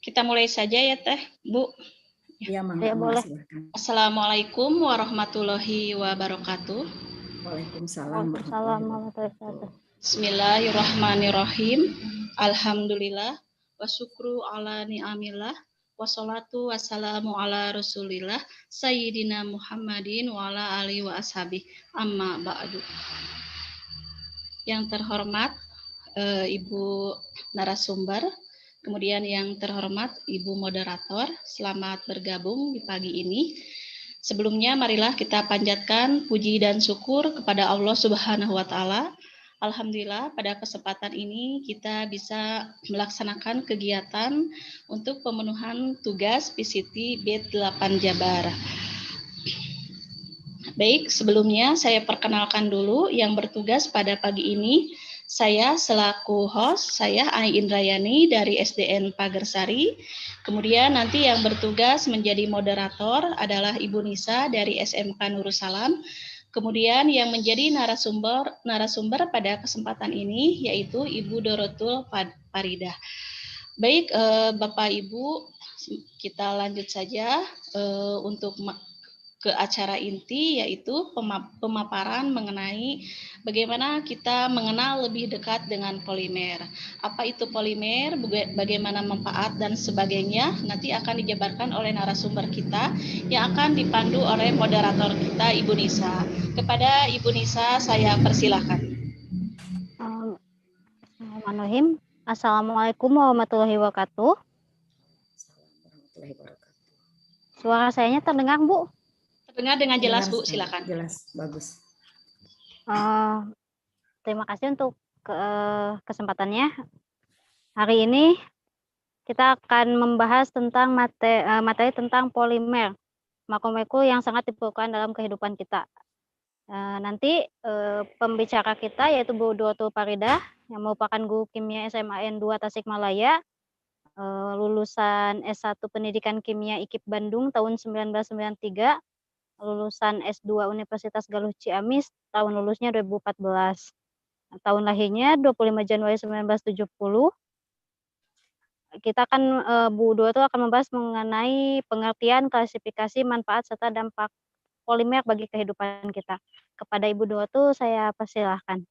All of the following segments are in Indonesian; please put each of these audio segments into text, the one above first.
Kita mulai saja ya Teh, Bu. Ya, Ya, boleh. silakan. Assalamualaikum warahmatullahi wabarakatuh. Waalaikumsalam warahmatullahi wabarakatuh. Bismillahirrahmanirrahim. Alhamdulillah wa syukru ala ni'amillah wassalatu wassalamu ala rasulillah sayyidina Muhammadin wa ala alihi wa ashabih amma ba'du. Yang terhormat Ibu narasumber, kemudian yang terhormat Ibu moderator, selamat bergabung di pagi ini. Sebelumnya marilah kita panjatkan puji dan syukur kepada Allah Subhanahu wa taala. Alhamdulillah pada kesempatan ini kita bisa melaksanakan kegiatan untuk pemenuhan tugas PCT B8 Jabar. Baik, sebelumnya saya perkenalkan dulu yang bertugas pada pagi ini. Saya selaku host, saya Ai Indrayani dari SDN Pagersari. Kemudian nanti yang bertugas menjadi moderator adalah Ibu Nisa dari SMK Nurussalam. Kemudian yang menjadi narasumber pada kesempatan ini yaitu Ibu Dorotul Faridah. Baik, Bapak Ibu, kita lanjut saja untuk ke acara inti, yaitu pemaparan mengenai bagaimana kita mengenal lebih dekat dengan polimer. Apa itu polimer, bagaimana manfaat dan sebagainya, nanti akan dijabarkan oleh narasumber kita yang akan dipandu oleh moderator kita, Ibu Nisa. Kepada Ibu Nisa, saya persilahkan. Bismillahirrahmanirrahim. Assalamualaikum warahmatullahi wabarakatuh. Suara sayanya terdengar, Bu? Terdengar dengan jelas, Bu, silakan. Jelas, bagus. Terima kasih untuk kesempatannya. Hari ini kita akan membahas tentang materi tentang polimer, makro-mikro yang sangat diperlukan dalam kehidupan kita. Nanti pembicara kita yaitu Bu Dorotul Faridah yang merupakan guru kimia SMAN 2 Tasikmalaya, lulusan S1 Pendidikan Kimia IKIP Bandung tahun 1993, lulusan S2 Universitas Galuh Ciamis, tahun lulusnya 2014. Tahun lahirnya 25 Januari 1970. Kita akan Bu Dorotul akan membahas mengenai pengertian, klasifikasi, manfaat serta dampak polimer bagi kehidupan kita. Kepada Ibu Dorotul saya persilahkan.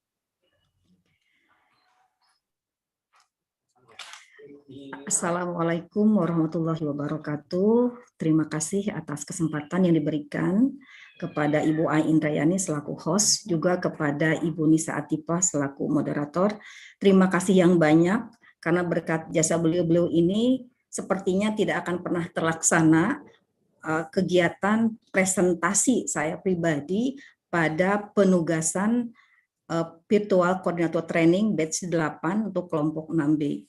Assalamualaikum warahmatullahi wabarakatuh. Terima kasih atas kesempatan yang diberikan kepada Ibu Ai Indrayani selaku host, juga kepada Ibu Nisa Atifah selaku moderator. Terima kasih yang banyak karena berkat jasa beliau-beliau ini sepertinya tidak akan pernah terlaksana kegiatan presentasi saya pribadi pada penugasan virtual koordinator training batch 8 untuk kelompok 6B.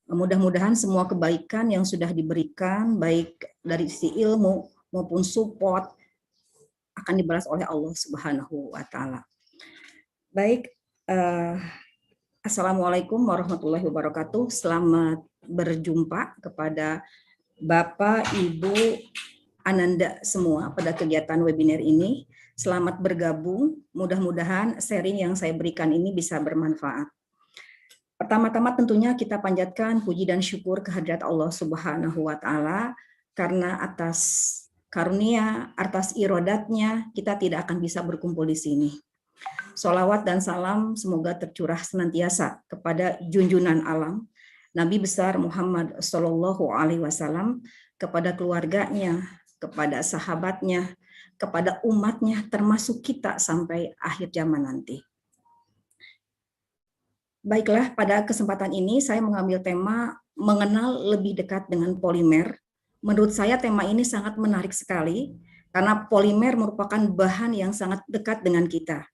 Mudah-mudahan semua kebaikan yang sudah diberikan, baik dari sisi ilmu maupun support, akan dibalas oleh Allah Subhanahu wa Ta'ala. Baik, Assalamualaikum warahmatullahi wabarakatuh. Selamat berjumpa kepada Bapak, Ibu, Ananda semua pada kegiatan webinar ini. Selamat bergabung. Mudah-mudahan sharing yang saya berikan ini bisa bermanfaat. Pertama-tama tentunya kita panjatkan puji dan syukur kehadirat Allah Subhanahu wa Ta'ala karena atas karunia, atas irodatnya kita tidak akan bisa berkumpul di sini. Sholawat dan salam semoga tercurah senantiasa kepada junjunan alam Nabi besar Muhammad Sallallahu Alaihi Wasallam, kepada keluarganya, kepada sahabatnya, kepada umatnya, termasuk kita sampai akhir zaman nanti. Baiklah, pada kesempatan ini saya mengambil tema mengenal lebih dekat dengan polimer. Menurut saya tema ini sangat menarik sekali karena polimer merupakan bahan yang sangat dekat dengan kita.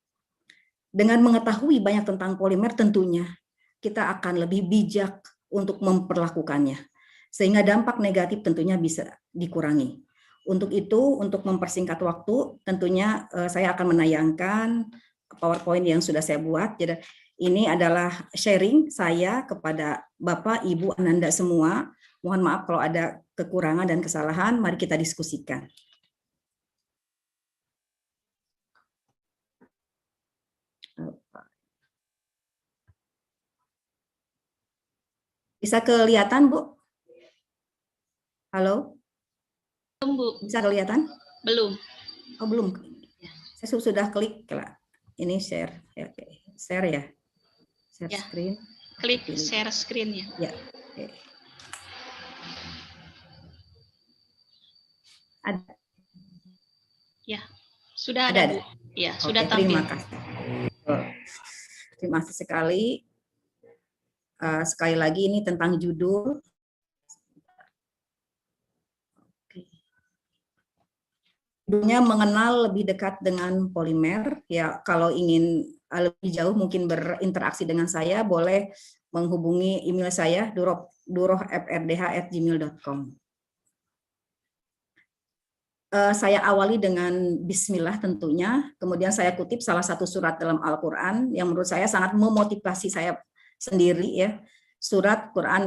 Dengan mengetahui banyak tentang polimer tentunya kita akan lebih bijak untuk memperlakukannya sehingga dampak negatif tentunya bisa dikurangi. Untuk itu, untuk mempersingkat waktu, tentunya saya akan menayangkan PowerPoint yang sudah saya buat. Jadi ini adalah sharing saya kepada Bapak, Ibu, Ananda semua. Mohon maaf kalau ada kekurangan dan kesalahan, mari kita diskusikan. Bisa kelihatan, Bu? Halo, Belum, Bu. bisa kelihatan? Belum. Oh, belum. Saya sudah klik ini share. Ya, oke. Share ya. Share Ya. screen. Klik Pilih. share screen ya. Ya. Oke. Ada. Ya. Sudah ada, Bu. Ya, sudah tampil. Terima kasih. Terima kasih sekali. Sekali lagi ini tentang judul. Judulnya mengenal lebih dekat dengan polimer. Ya, kalau ingin lebih jauh mungkin berinteraksi dengan saya, boleh menghubungi email saya durohfrdh@gmail.com. Saya awali dengan Bismillah tentunya, kemudian saya kutip salah satu surat dalam Al-Quran yang menurut saya sangat memotivasi saya sendiri ya, surat Quran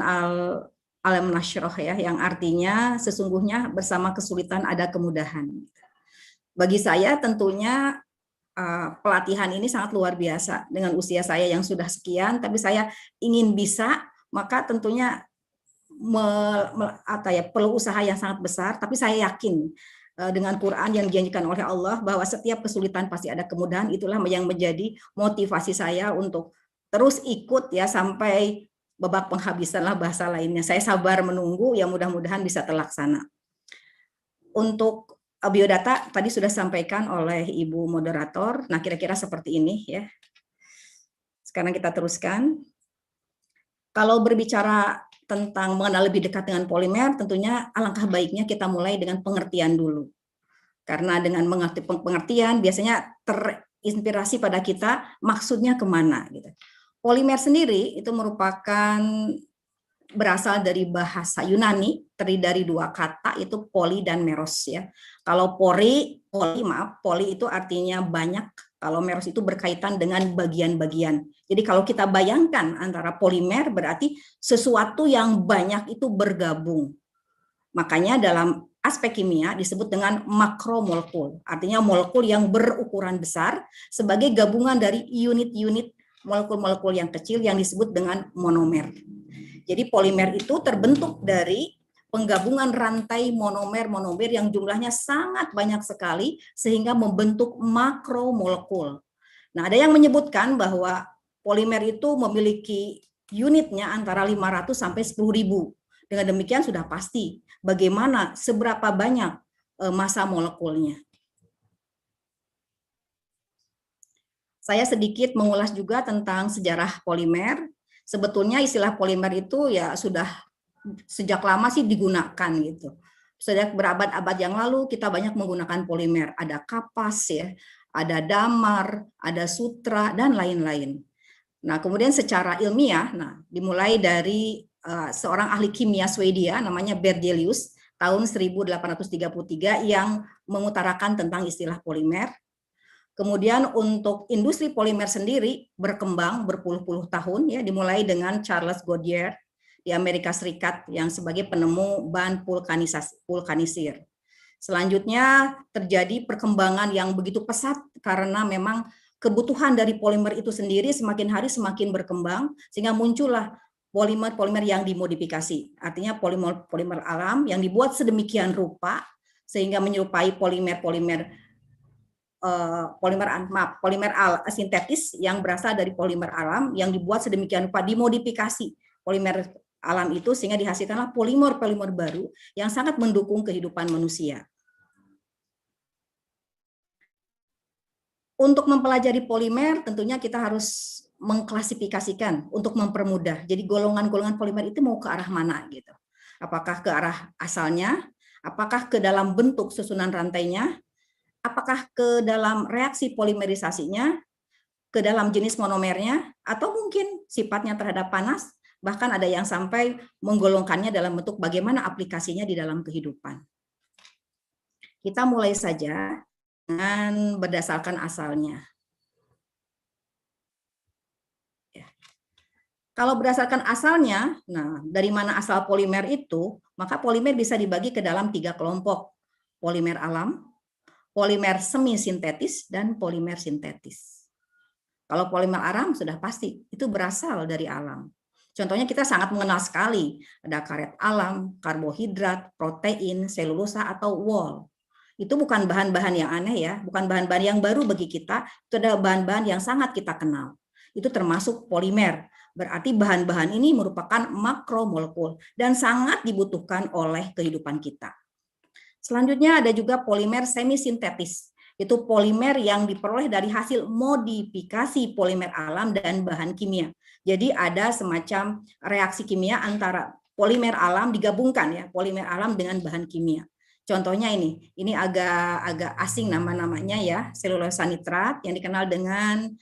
Alam Nashrah ya, yang artinya sesungguhnya bersama kesulitan ada kemudahan. Bagi saya tentunya pelatihan ini sangat luar biasa dengan usia saya yang sudah sekian, tapi saya ingin bisa, maka tentunya perlu usaha yang sangat besar, tapi saya yakin dengan Quran yang dijanjikan oleh Allah bahwa setiap kesulitan pasti ada kemudahan. Itulah yang menjadi motivasi saya untuk terus ikut ya sampai babak penghabisan lah bahasa lainnya. Saya sabar menunggu, ya mudah-mudahan bisa terlaksana. Untuk biodata tadi sudah sampaikan oleh Ibu moderator. Nah, kira-kira seperti ini ya. Sekarang kita teruskan. Kalau berbicara tentang mengenal lebih dekat dengan polimer, tentunya alangkah baiknya kita mulai dengan pengertian dulu. Karena dengan mengerti pengertian, biasanya terinspirasi pada kita maksudnya kemana. Gitu. Polimer sendiri itu merupakan berasal dari bahasa Yunani, terdiri dari dua kata, itu poli dan meros. Ya. Kalau poli itu artinya banyak, kalau meros itu berkaitan dengan bagian-bagian. Jadi kalau kita bayangkan antara polimer berarti sesuatu yang banyak itu bergabung. Makanya dalam aspek kimia disebut dengan makromolekul, artinya molekul yang berukuran besar sebagai gabungan dari unit-unit molekul-molekul yang kecil yang disebut dengan monomer. Jadi polimer itu terbentuk dari penggabungan rantai monomer-monomer yang jumlahnya sangat banyak sekali sehingga membentuk makromolekul. Nah, ada yang menyebutkan bahwa polimer itu memiliki unitnya antara 500 sampai 10.000. Dengan demikian sudah pasti bagaimana seberapa banyak massa molekulnya. Saya sedikit mengulas juga tentang sejarah polimer. Sebetulnya istilah polimer itu ya sudah sejak lama sih digunakan gitu. Sejak berabad-abad yang lalu kita banyak menggunakan polimer. Ada kapas ya, ada damar, ada sutra dan lain-lain. Nah, kemudian secara ilmiah, dimulai dari seorang ahli kimia Swedia namanya Berzelius tahun 1833 yang mengutarakan tentang istilah polimer. Kemudian untuk industri polimer sendiri berkembang berpuluh-puluh tahun ya, dimulai dengan Charles Goodyear di Amerika Serikat yang sebagai penemu bahan vulkanisir. Selanjutnya terjadi perkembangan yang begitu pesat karena memang kebutuhan dari polimer itu sendiri semakin hari semakin berkembang sehingga muncullah polimer-polimer yang dimodifikasi. Artinya polimer alam yang dibuat sedemikian rupa sehingga menyerupai polimer sintetis yang berasal dari polimer alam yang dibuat sedemikian rupa, dimodifikasi polimer alam itu sehingga dihasilkanlah polimer-polimer baru yang sangat mendukung kehidupan manusia. Untuk mempelajari polimer tentunya kita harus mengklasifikasikan untuk mempermudah. Jadi golongan-golongan polimer itu mau ke arah mana gitu. Apakah ke arah asalnya, apakah ke dalam bentuk susunan rantainya, apakah ke dalam reaksi polimerisasinya, ke dalam jenis monomernya, atau mungkin sifatnya terhadap panas, bahkan ada yang sampai menggolongkannya dalam bentuk bagaimana aplikasinya di dalam kehidupan. Kita mulai saja dengan berdasarkan asalnya. Ya. Kalau berdasarkan asalnya, dari mana asal polimer itu, maka polimer bisa dibagi ke dalam 3 kelompok. Polimer alam, polimer semi-sintetis, dan polimer sintetis. Kalau polimer alam sudah pasti, itu berasal dari alam. Contohnya kita sangat mengenal sekali, ada karet alam, karbohidrat, protein, selulosa, atau wol. Itu bukan bahan-bahan yang aneh ya, bukan bahan-bahan yang baru bagi kita, itu adalah bahan-bahan yang sangat kita kenal. Itu termasuk polimer. Berarti bahan-bahan ini merupakan makromolekul dan sangat dibutuhkan oleh kehidupan kita. Selanjutnya ada juga polimer semisintetis. Itu polimer yang diperoleh dari hasil modifikasi polimer alam dan bahan kimia. Jadi ada semacam reaksi kimia antara polimer alam digabungkan ya, polimer alam dengan bahan kimia. Contohnya ini agak asing nama-namanya ya, selulosa nitrat yang dikenal dengan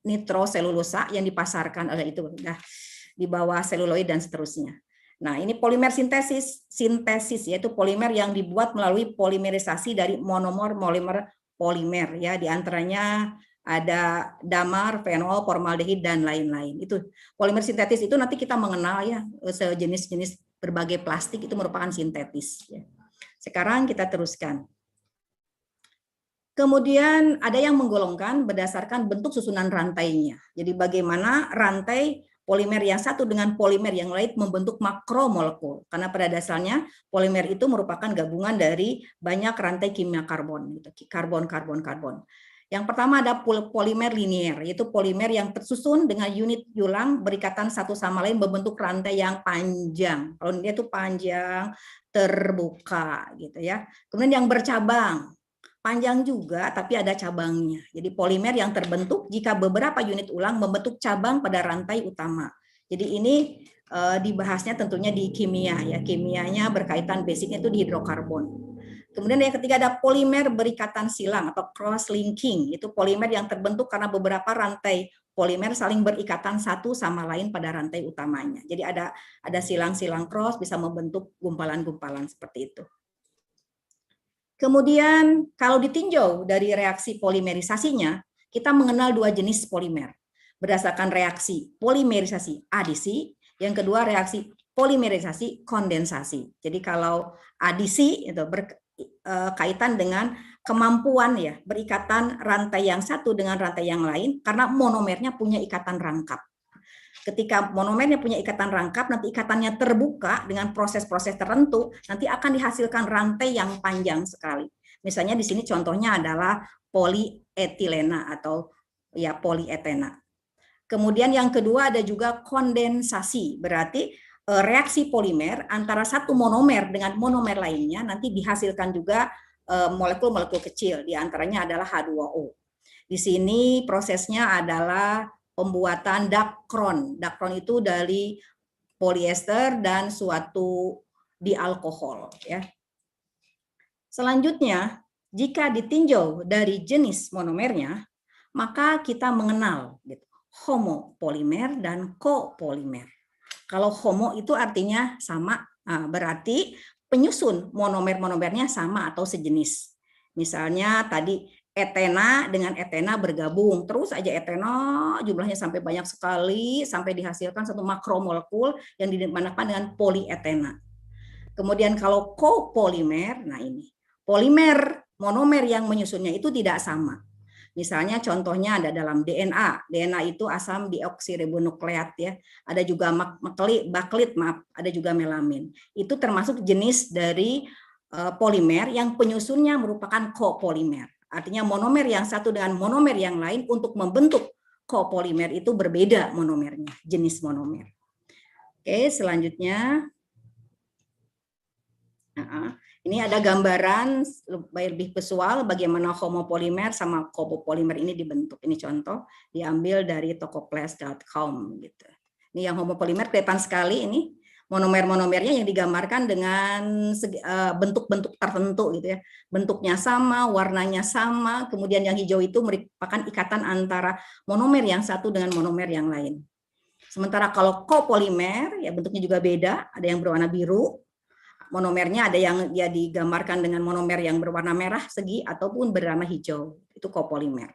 nitroselulosa yang dipasarkan oleh itu nah, di bawah seluloid dan seterusnya. Nah, ini polimer sintesis yaitu polimer yang dibuat melalui polimerisasi dari monomer polimer ya, di antaranya ada damar, fenol, formaldehid dan lain-lain. Itu polimer sintetis itu nanti kita mengenal ya sejenis-jenis berbagai plastik itu merupakan sintetis ya. Sekarang kita teruskan. Kemudian ada yang menggolongkan berdasarkan bentuk susunan rantainya. Jadi bagaimana rantai polimer yang satu dengan polimer yang lain membentuk makromolekul. Karena pada dasarnya polimer itu merupakan gabungan dari banyak rantai kimia karbon. Karbon. Yang pertama ada polimer linier, yaitu polimer yang tersusun dengan unit yulang berikatan satu sama lain membentuk rantai yang panjang. Kalau dia itu panjang, terbuka gitu ya. Kemudian yang bercabang, panjang juga tapi ada cabangnya. Jadi polimer yang terbentuk jika beberapa unit ulang membentuk cabang pada rantai utama. Jadi ini dibahasnya tentunya di kimia ya. Kimianya berkaitan basicnya itu di hidrokarbon. Kemudian yang ketiga ada polimer berikatan silang atau cross linking. Itu polimer yang terbentuk karena beberapa rantai polimer saling berikatan satu sama lain pada rantai utamanya. Jadi ada silang-silang cross bisa membentuk gumpalan-gumpalan seperti itu. Kemudian kalau ditinjau dari reaksi polimerisasinya, kita mengenal dua jenis polimer. Berdasarkan reaksi polimerisasi adisi, yang kedua reaksi polimerisasi kondensasi. Jadi kalau adisi itu berkaitan dengan kemampuan ya berikatan rantai yang satu dengan rantai yang lain karena monomernya punya ikatan rangkap. Ketika monomernya punya ikatan rangkap, nanti ikatannya terbuka dengan proses-proses tertentu, nanti akan dihasilkan rantai yang panjang sekali. Misalnya di sini contohnya adalah polietilena atau ya polietena. Kemudian yang kedua ada juga kondensasi, berarti reaksi polimer antara satu monomer dengan monomer lainnya nanti dihasilkan juga molekul-molekul kecil, di antaranya adalah H2O. Di sini prosesnya adalah pembuatan dakron. Dakron itu dari polyester dan suatu dialkohol ya. Selanjutnya, jika ditinjau dari jenis monomernya, maka kita mengenal gitu, homopolimer dan kopolimer. Kalau homo itu artinya sama, berarti penyusun monomer-monomernya sama atau sejenis. Misalnya tadi etena dengan etena bergabung, terus aja etena jumlahnya sampai banyak sekali, sampai dihasilkan satu makromolekul yang dinamakan dengan polietena. Kemudian kalau kopolimer, nah ini, polimer monomer yang menyusunnya itu tidak sama. Misalnya contohnya ada dalam DNA. DNA itu asam deoksiribonukleat ya. Ada juga baklit, ada juga melamin. Itu termasuk jenis dari polimer yang penyusunnya merupakan kopolimer. Artinya monomer yang satu dengan monomer yang lain untuk membentuk kopolimer itu berbeda monomernya, jenis monomer. Oke, selanjutnya. Ini ada gambaran lebih visual bagaimana homopolimer sama kopolimer ini dibentuk. Ini contoh diambil dari tokoplas.com gitu. Ini yang homopolimer kelihatan sekali ini monomer-monomernya yang digambarkan dengan bentuk-bentuk tertentu gitu ya. Bentuknya sama, warnanya sama, kemudian yang hijau itu merupakan ikatan antara monomer yang satu dengan monomer yang lain. Sementara kalau kopolimer ya bentuknya juga beda, ada yang berwarna biru. Monomernya ada yang dia digambarkan dengan monomer yang berwarna merah segi ataupun berwarna hijau. Itu kopolimer.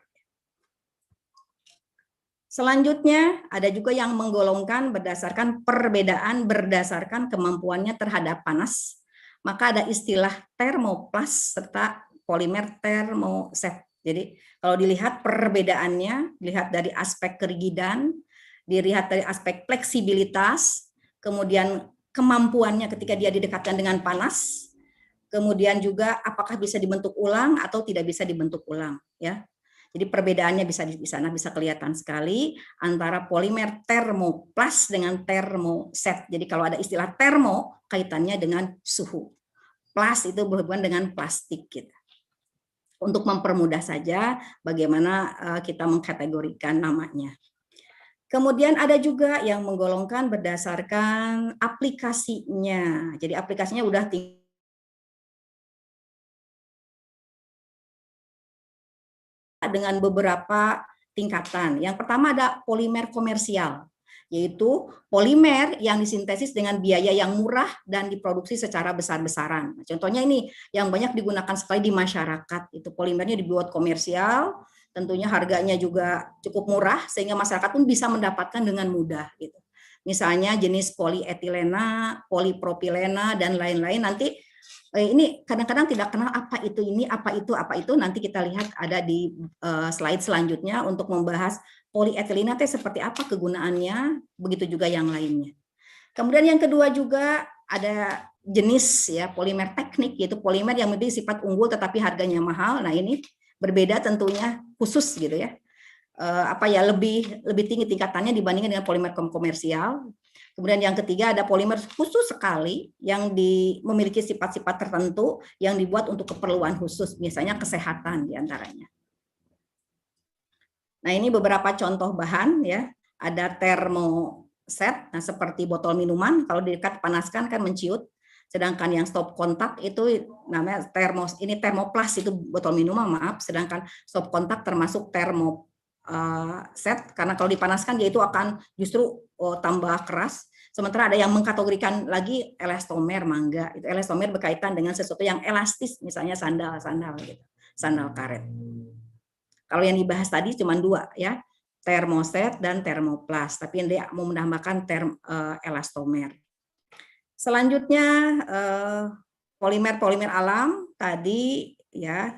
Selanjutnya ada juga yang menggolongkan berdasarkan perbedaan berdasarkan kemampuannya terhadap panas. Maka ada istilah termoplas serta polimer termoset. Jadi kalau dilihat perbedaannya, dilihat dari aspek kerigidan, Dilihat dari aspek fleksibilitas, kemudian kemampuannya ketika dia didekatkan dengan panas, kemudian juga apakah bisa dibentuk ulang atau tidak bisa dibentuk ulang, ya. Jadi perbedaannya bisa di sana bisa kelihatan sekali antara polimer termoplas dengan termoset. Jadi kalau ada istilah termo, kaitannya dengan suhu. Plas itu berhubungan dengan plastik gitu. Untuk mempermudah saja bagaimana kita mengkategorikan namanya. Kemudian ada juga yang menggolongkan berdasarkan aplikasinya. Jadi aplikasinya udah dengan beberapa tingkatan. Yang pertama ada polimer komersial, yaitu polimer yang disintesis dengan biaya yang murah dan diproduksi secara besar-besaran. Contohnya ini yang banyak digunakan sekali di masyarakat, itu polimernya dibuat komersial, tentunya harganya juga cukup murah sehingga masyarakat pun bisa mendapatkan dengan mudah gitu. Misalnya jenis polietilena, polipropilena dan lain-lain. Nanti ini kadang-kadang tidak kenal apa itu ini, apa itu, nanti kita lihat ada di slide selanjutnya untuk membahas polietilena seperti apa kegunaannya, begitu juga yang lainnya. Kemudian yang kedua juga ada jenis ya polimer teknik, yaitu polimer yang memiliki sifat unggul tetapi harganya mahal. Nah ini berbeda tentunya, khusus gitu ya, lebih tinggi tingkatannya dibandingkan dengan polimer komersial. Kemudian yang ketiga ada polimer khusus sekali yang memiliki sifat-sifat tertentu yang dibuat untuk keperluan khusus, misalnya kesehatan diantaranya. Nah ini beberapa contoh bahan ya, ada termoset, nah seperti botol minuman kalau dekat panaskan kan menciut. Sedangkan yang stop kontak itu namanya termoplas itu botol minuman, maaf. Sedangkan stop kontak termasuk termoset karena kalau dipanaskan dia itu akan justru tambah keras. Sementara ada yang mengkategorikan lagi elastomer, mangga. Itu elastomer berkaitan dengan sesuatu yang elastis, misalnya sandal gitu, sandal karet. Kalau yang dibahas tadi cuma dua ya, termoset dan termoplas. Tapi dia mau menambahkan elastomer. Selanjutnya polimer alam tadi ya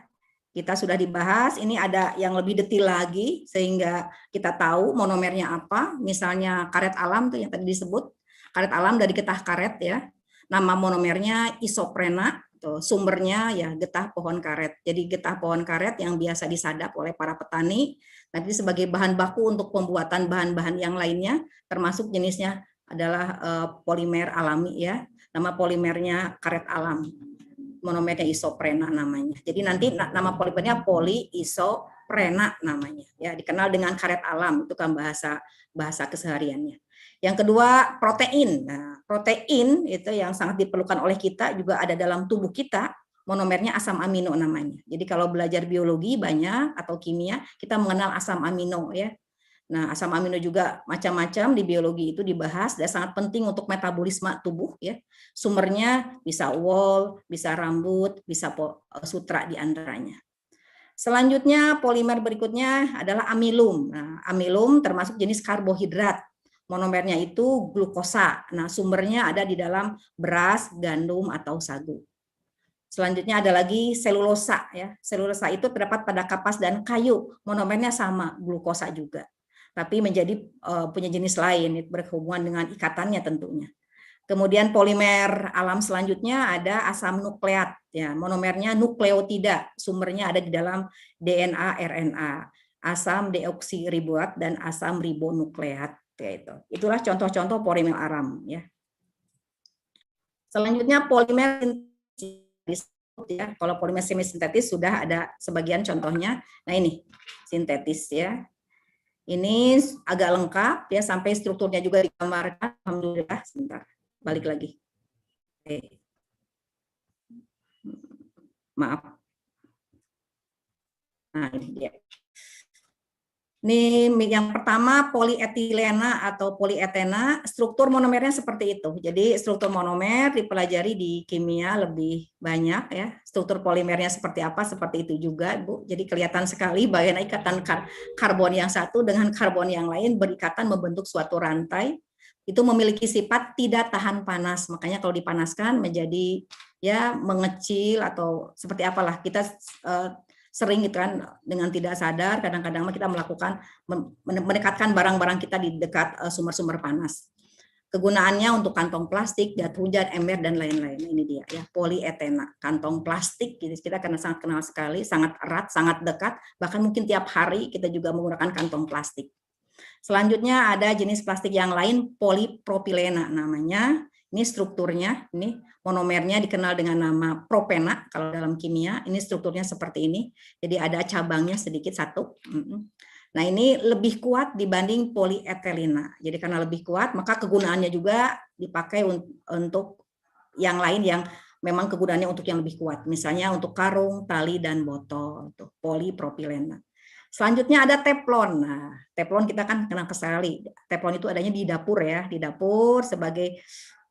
kita sudah dibahas. Ini ada yang lebih detail lagi sehingga kita tahu monomernya apa. Misalnya karet alam tuh yang tadi disebut, karet alam dari getah karet ya. Nama monomernya isoprena, tuh sumbernya ya getah pohon karet. Jadi getah pohon karet yang biasa disadap oleh para petani nanti sebagai bahan baku untuk pembuatan bahan-bahan yang lainnya, termasuk jenisnya adalah polimer alami ya. Nama polimernya karet alam. Monomernya isoprena namanya. Jadi nanti nama polimernya poliisoprena namanya. Ya, dikenal dengan karet alam, itu kan bahasa kesehariannya. Yang kedua, protein. Nah, protein itu yang sangat diperlukan oleh kita juga ada dalam tubuh kita. Monomernya asam amino namanya. Jadi kalau belajar biologi banyak atau kimia, kita mengenal asam amino ya. Nah, asam amino juga macam-macam di biologi itu dibahas dan sangat penting untuk metabolisme tubuh ya. Sumbernya bisa wol, bisa rambut, bisa sutra di antaranya. Selanjutnya polimer berikutnya adalah amilum. Nah, amilum termasuk jenis karbohidrat. Monomernya itu glukosa. Nah, sumbernya ada di dalam beras, gandum atau sagu. Selanjutnya ada lagi selulosa ya. Selulosa itu terdapat pada kapas dan kayu. Monomernya sama, glukosa juga. Tapi menjadi punya jenis lain berhubungan dengan ikatannya tentunya. Kemudian polimer alam selanjutnya ada asam nukleat ya, monomernya nukleotida, sumbernya ada di dalam DNA RNA, asam deoksiriboat dan asam ribonukleat yaitu. Itulah contoh-contoh polimer alam ya. Selanjutnya polimer sintetis ya. Kalau polimer semi-sintetis sudah ada sebagian contohnya. Nah ini sintetis ya. Ini agak lengkap ya, sampai strukturnya juga digambarkan. Alhamdulillah, sebentar. Balik lagi. Oke. Maaf. Nah, ini dia. Ini yang pertama polietilena atau polietena, struktur monomernya seperti itu. Jadi struktur monomer dipelajari di kimia lebih banyak ya. Struktur polimernya seperti apa, seperti itu juga, Bu. Jadi kelihatan sekali bagaimana ikatan karbon yang satu dengan karbon yang lain berikatan membentuk suatu rantai. Itu memiliki sifat tidak tahan panas. Makanya kalau dipanaskan menjadi ya mengecil atau seperti apalah kita sering gitu kan dengan tidak sadar kadang-kadang kita melakukan mendekatkan barang-barang kita di dekat sumber-sumber panas. Kegunaannya untuk kantong plastik, jas hujan, ember dan lain-lain. Ini dia ya, polietena, kantong plastik. Jadi kita karena sangat kenal sekali, sangat erat, sangat dekat, bahkan mungkin tiap hari kita juga menggunakan kantong plastik. Selanjutnya ada jenis plastik yang lain, polipropilena namanya. Ini strukturnya, ini monomernya dikenal dengan nama propena kalau dalam kimia. Ini strukturnya seperti ini. Jadi ada cabangnya sedikit satu. Nah ini lebih kuat dibanding polietilena. Jadi karena lebih kuat, maka kegunaannya juga dipakai untuk yang lain yang memang kegunaannya untuk yang lebih kuat. Misalnya untuk karung, tali, dan botol. Polipropilena. Selanjutnya ada teflon. Nah, teflon kita kan kenal sekali. Teflon itu adanya di dapur ya, di dapur sebagai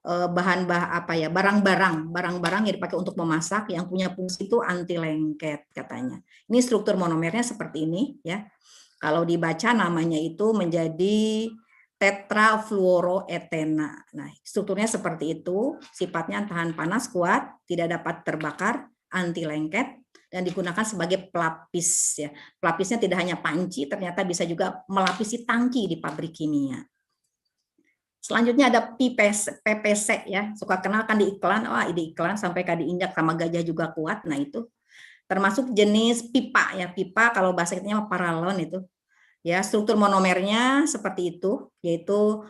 barang-barang yang dipakai untuk memasak yang punya fungsi itu anti lengket katanya. Ini struktur monomernya seperti ini ya. Kalau dibaca namanya itu menjadi tetrafluoroetena. Nah, strukturnya seperti itu, sifatnya tahan panas kuat, tidak dapat terbakar, anti lengket, dan digunakan sebagai pelapis ya. Pelapisnya tidak hanya panci, ternyata bisa juga melapisi tangki di pabrik kimia. Selanjutnya ada PPC ya, suka kenal kan di iklan, di iklan sampai diinjak sama gajah juga kuat. Nah itu termasuk jenis pipa ya, pipa kalau bahasa kitanya paralon itu. Ya, struktur monomernya seperti itu, yaitu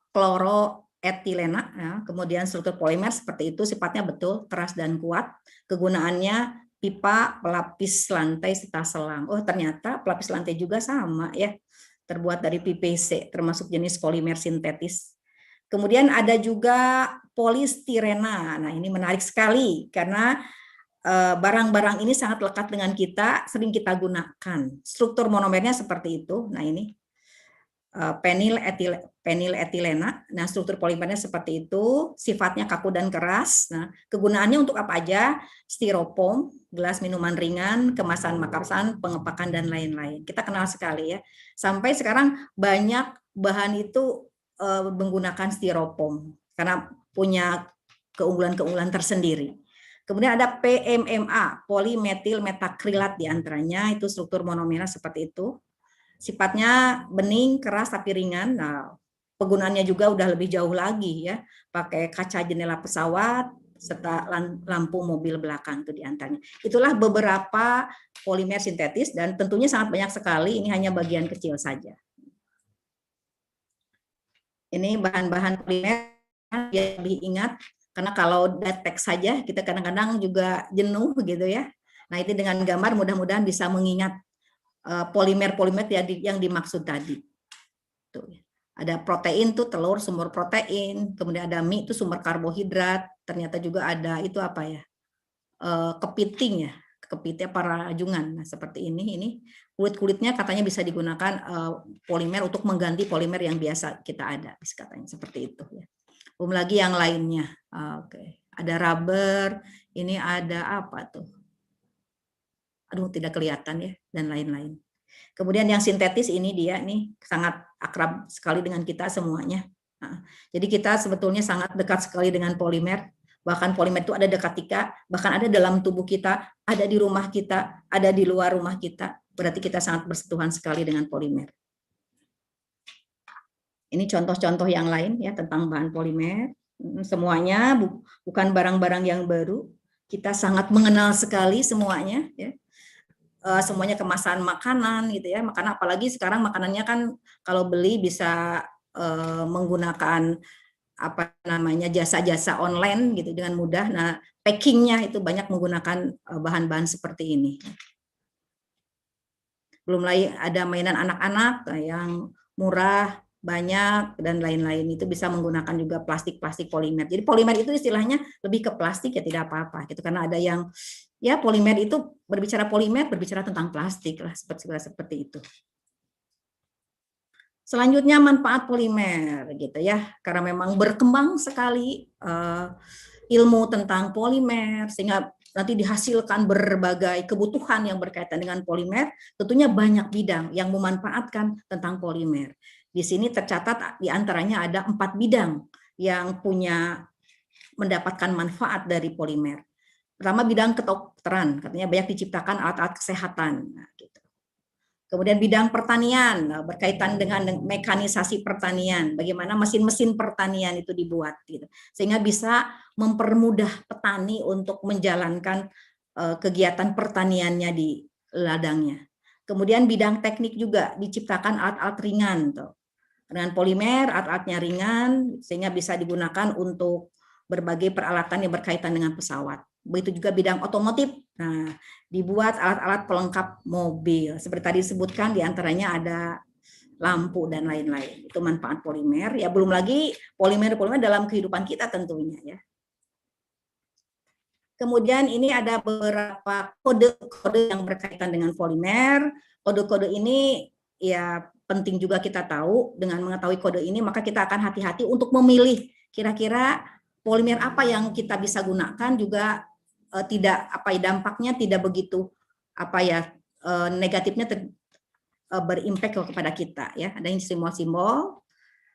kloroetilena ya. Kemudian struktur polimer seperti itu, sifatnya betul keras dan kuat. Kegunaannya pipa, pelapis lantai serta selang. Oh, ternyata pelapis lantai juga sama ya. Terbuat dari PPC, termasuk jenis polimer sintetis. Kemudian ada juga polistirena. Nah, ini menarik sekali karena barang-barang ini sangat lekat dengan kita, sering kita gunakan. Struktur monomernya seperti itu. Nah, ini peniletilena. Nah, struktur polimernya seperti itu, sifatnya kaku dan keras. Nah, kegunaannya untuk apa aja? Styrofoam, gelas minuman ringan, kemasan makanan, pengepakan dan lain-lain. Kita kenal sekali ya. Sampai sekarang banyak bahan itu menggunakan styrofoam karena punya keunggulan-keunggulan tersendiri. Kemudian ada PMMA, polimetil metakrilat diantaranya, itu struktur monomernya seperti itu. Sifatnya bening, keras tapi ringan. Nah, penggunaannya juga udah lebih jauh lagi ya, pakai kaca jendela pesawat serta lampu mobil belakang itu diantaranya. Itulah beberapa polimer sintetis dan tentunya sangat banyak sekali. Ini hanya bagian kecil saja. Ini bahan-bahan polimer yang lebih ingat karena kalau teks saja kita kadang-kadang juga jenuh gitu ya. Nah, itu dengan gambar mudah-mudahan bisa mengingat polimer-polimer yang dimaksud tadi. Tuh. Ada protein tuh telur sumber protein, kemudian ada mie itu sumber karbohidrat, ternyata juga ada itu apa ya? Kepiting ya, kepitnya para rajungan. Nah, seperti ini kulit-kulitnya katanya bisa digunakan polimer untuk mengganti polimer yang biasa kita ada, katanya seperti itu ya. Belum lagi yang lainnya. Oke. Ada rubber, ini ada apa tuh? Aduh, tidak kelihatan ya, dan lain-lain. Kemudian yang sintetis ini dia nih sangat akrab sekali dengan kita semuanya. Nah, jadi kita sebetulnya sangat dekat sekali dengan polimer. Bahkan polimer itu ada dekat kita, bahkan ada dalam tubuh kita, ada di rumah kita, ada di luar rumah kita. Berarti kita sangat bersentuhan sekali dengan polimer. Ini contoh-contoh yang lain ya tentang bahan polimer. Semuanya bukan barang-barang yang baru. Kita sangat mengenal sekali semuanya ya. Semuanya kemasan makanan gitu ya. Makanan apalagi sekarang makanannya kan kalau beli bisa menggunakan apa namanya jasa-jasa online gitu dengan mudah. Nah, packingnya itu banyak menggunakan bahan-bahan seperti ini. Belum lagi ada mainan anak-anak yang murah, banyak dan lain-lain, itu bisa menggunakan juga plastik polimer. Jadi polimer itu istilahnya lebih ke plastik ya tidak apa-apa gitu karena ada yang ya polimer itu berbicara tentang plastik lah seperti itu. Selanjutnya manfaat polimer gitu ya, karena memang berkembang sekali ilmu tentang polimer sehingga nanti dihasilkan berbagai kebutuhan yang berkaitan dengan polimer, tentunya banyak bidang yang memanfaatkan tentang polimer. Di sini tercatat diantaranya ada 4 bidang yang mendapatkan manfaat dari polimer. Pertama bidang kedokteran, katanya banyak diciptakan alat-alat kesehatan. Nah, gitu. Kemudian bidang pertanian, berkaitan dengan mekanisasi pertanian, bagaimana mesin-mesin pertanian itu dibuat, gitu. Sehingga bisa mempermudah petani untuk menjalankan kegiatan pertaniannya di ladangnya. Kemudian bidang teknik juga diciptakan alat-alat ringan, tuh. Dengan polimer, alat-alatnya ringan, sehingga bisa digunakan untuk berbagai peralatan yang berkaitan dengan pesawat. Begitu juga bidang otomotif. Nah, dibuat alat-alat pelengkap mobil. Seperti tadi disebutkan, diantaranya ada lampu dan lain-lain. Itu manfaat polimer. Ya, belum lagi polimer-polimer dalam kehidupan kita tentunya, ya. Kemudian ini ada beberapa kode-kode yang berkaitan dengan polimer. Kode-kode ini ya penting juga kita tahu. Dengan mengetahui kode ini, maka kita akan hati-hati untuk memilih kira-kira polimer apa yang kita bisa gunakan, juga tidak dampaknya tidak begitu negatifnya berimpact kepada kita, ya. Ada yang simbol-simbol,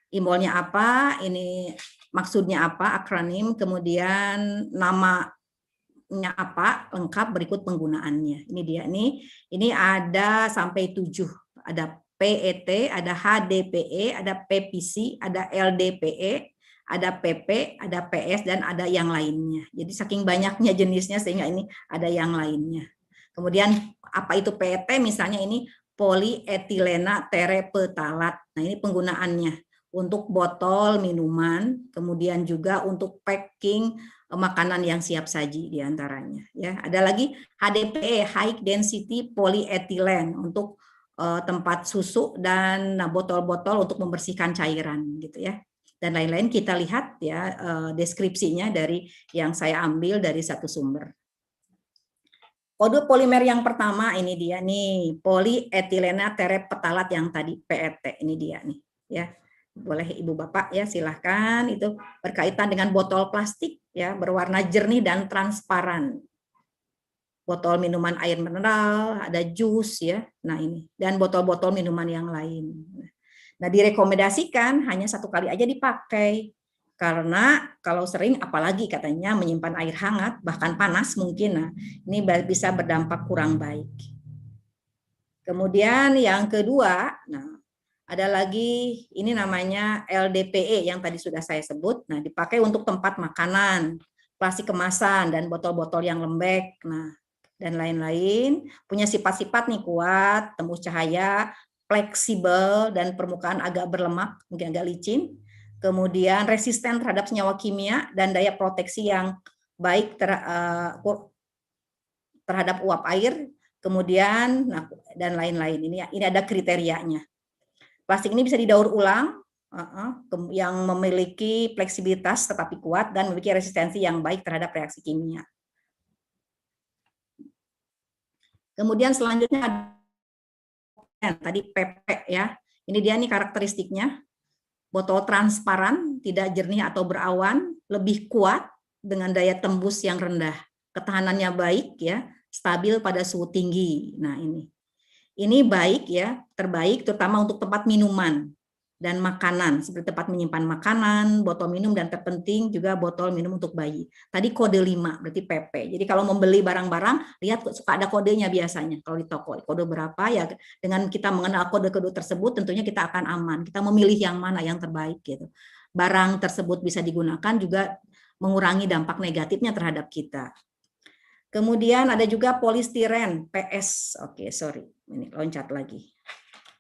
simbolnya apa, ini maksudnya apa, akronim, kemudian namanya apa lengkap, berikut penggunaannya. Ini dia nih, ini ada sampai 7, ada PET, ada HDPE, ada PPC, ada LDPE, ada PP, ada PS, dan ada yang lainnya. Jadi saking banyaknya jenisnya sehingga ini ada yang lainnya. Kemudian apa itu PET? Misalnya ini polietilena terepetalat. Nah, ini penggunaannya untuk botol minuman, kemudian juga untuk packing makanan yang siap saji diantaranya. Ya, ada lagi HDPE, high density polyethylene, untuk tempat susu dan botol-botol untuk membersihkan cairan, gitu ya. Dan lain-lain, kita lihat ya deskripsinya dari yang saya ambil dari satu sumber. Kode polimer yang pertama ini dia nih, polietilena terepetalat yang tadi PET, ini dia nih, ya. Boleh Ibu Bapak ya, silahkan. Itu berkaitan dengan botol plastik ya, berwarna jernih dan transparan. Botol minuman air mineral, ada jus ya. Nah, ini, dan botol-botol minuman yang lain. Nah, direkomendasikan hanya 1 kali aja dipakai. Karena kalau sering, apalagi katanya menyimpan air hangat, bahkan panas mungkin, nah ini bisa berdampak kurang baik. Kemudian yang kedua, nah ada lagi, ini namanya LDPE yang tadi sudah saya sebut. Nah, dipakai untuk tempat makanan, plastik kemasan, dan botol-botol yang lembek, nah dan lain-lain. Punya sifat-sifat nih, kuat, tembus cahaya, fleksibel, dan permukaan agak berlemak, mungkin agak licin. Kemudian resisten terhadap senyawa kimia dan daya proteksi yang baik terhadap uap air, kemudian dan lain-lain. Ini ada kriterianya. Plastik ini bisa didaur ulang, yang memiliki fleksibilitas tetapi kuat dan memiliki resistensi yang baik terhadap reaksi kimia. Kemudian selanjutnya tadi PP ya. Ini dia nih karakteristiknya. Botol transparan, tidak jernih atau berawan, lebih kuat dengan daya tembus yang rendah. Ketahanannya baik ya, stabil pada suhu tinggi. Nah, ini baik ya, terbaik terutama untuk tempat minuman dan makanan, seperti tempat menyimpan makanan, botol minum, dan terpenting juga botol minum untuk bayi. Tadi kode 5, berarti PP. Jadi kalau membeli barang-barang, lihat suka ada kodenya biasanya kalau di toko. Kode berapa ya, dengan kita mengenal kode-kode tersebut tentunya kita akan aman. Kita memilih yang mana yang terbaik gitu. Barang tersebut bisa digunakan juga mengurangi dampak negatifnya terhadap kita. Kemudian ada juga polistiren, PS. Oke, sorry. Ini loncat lagi.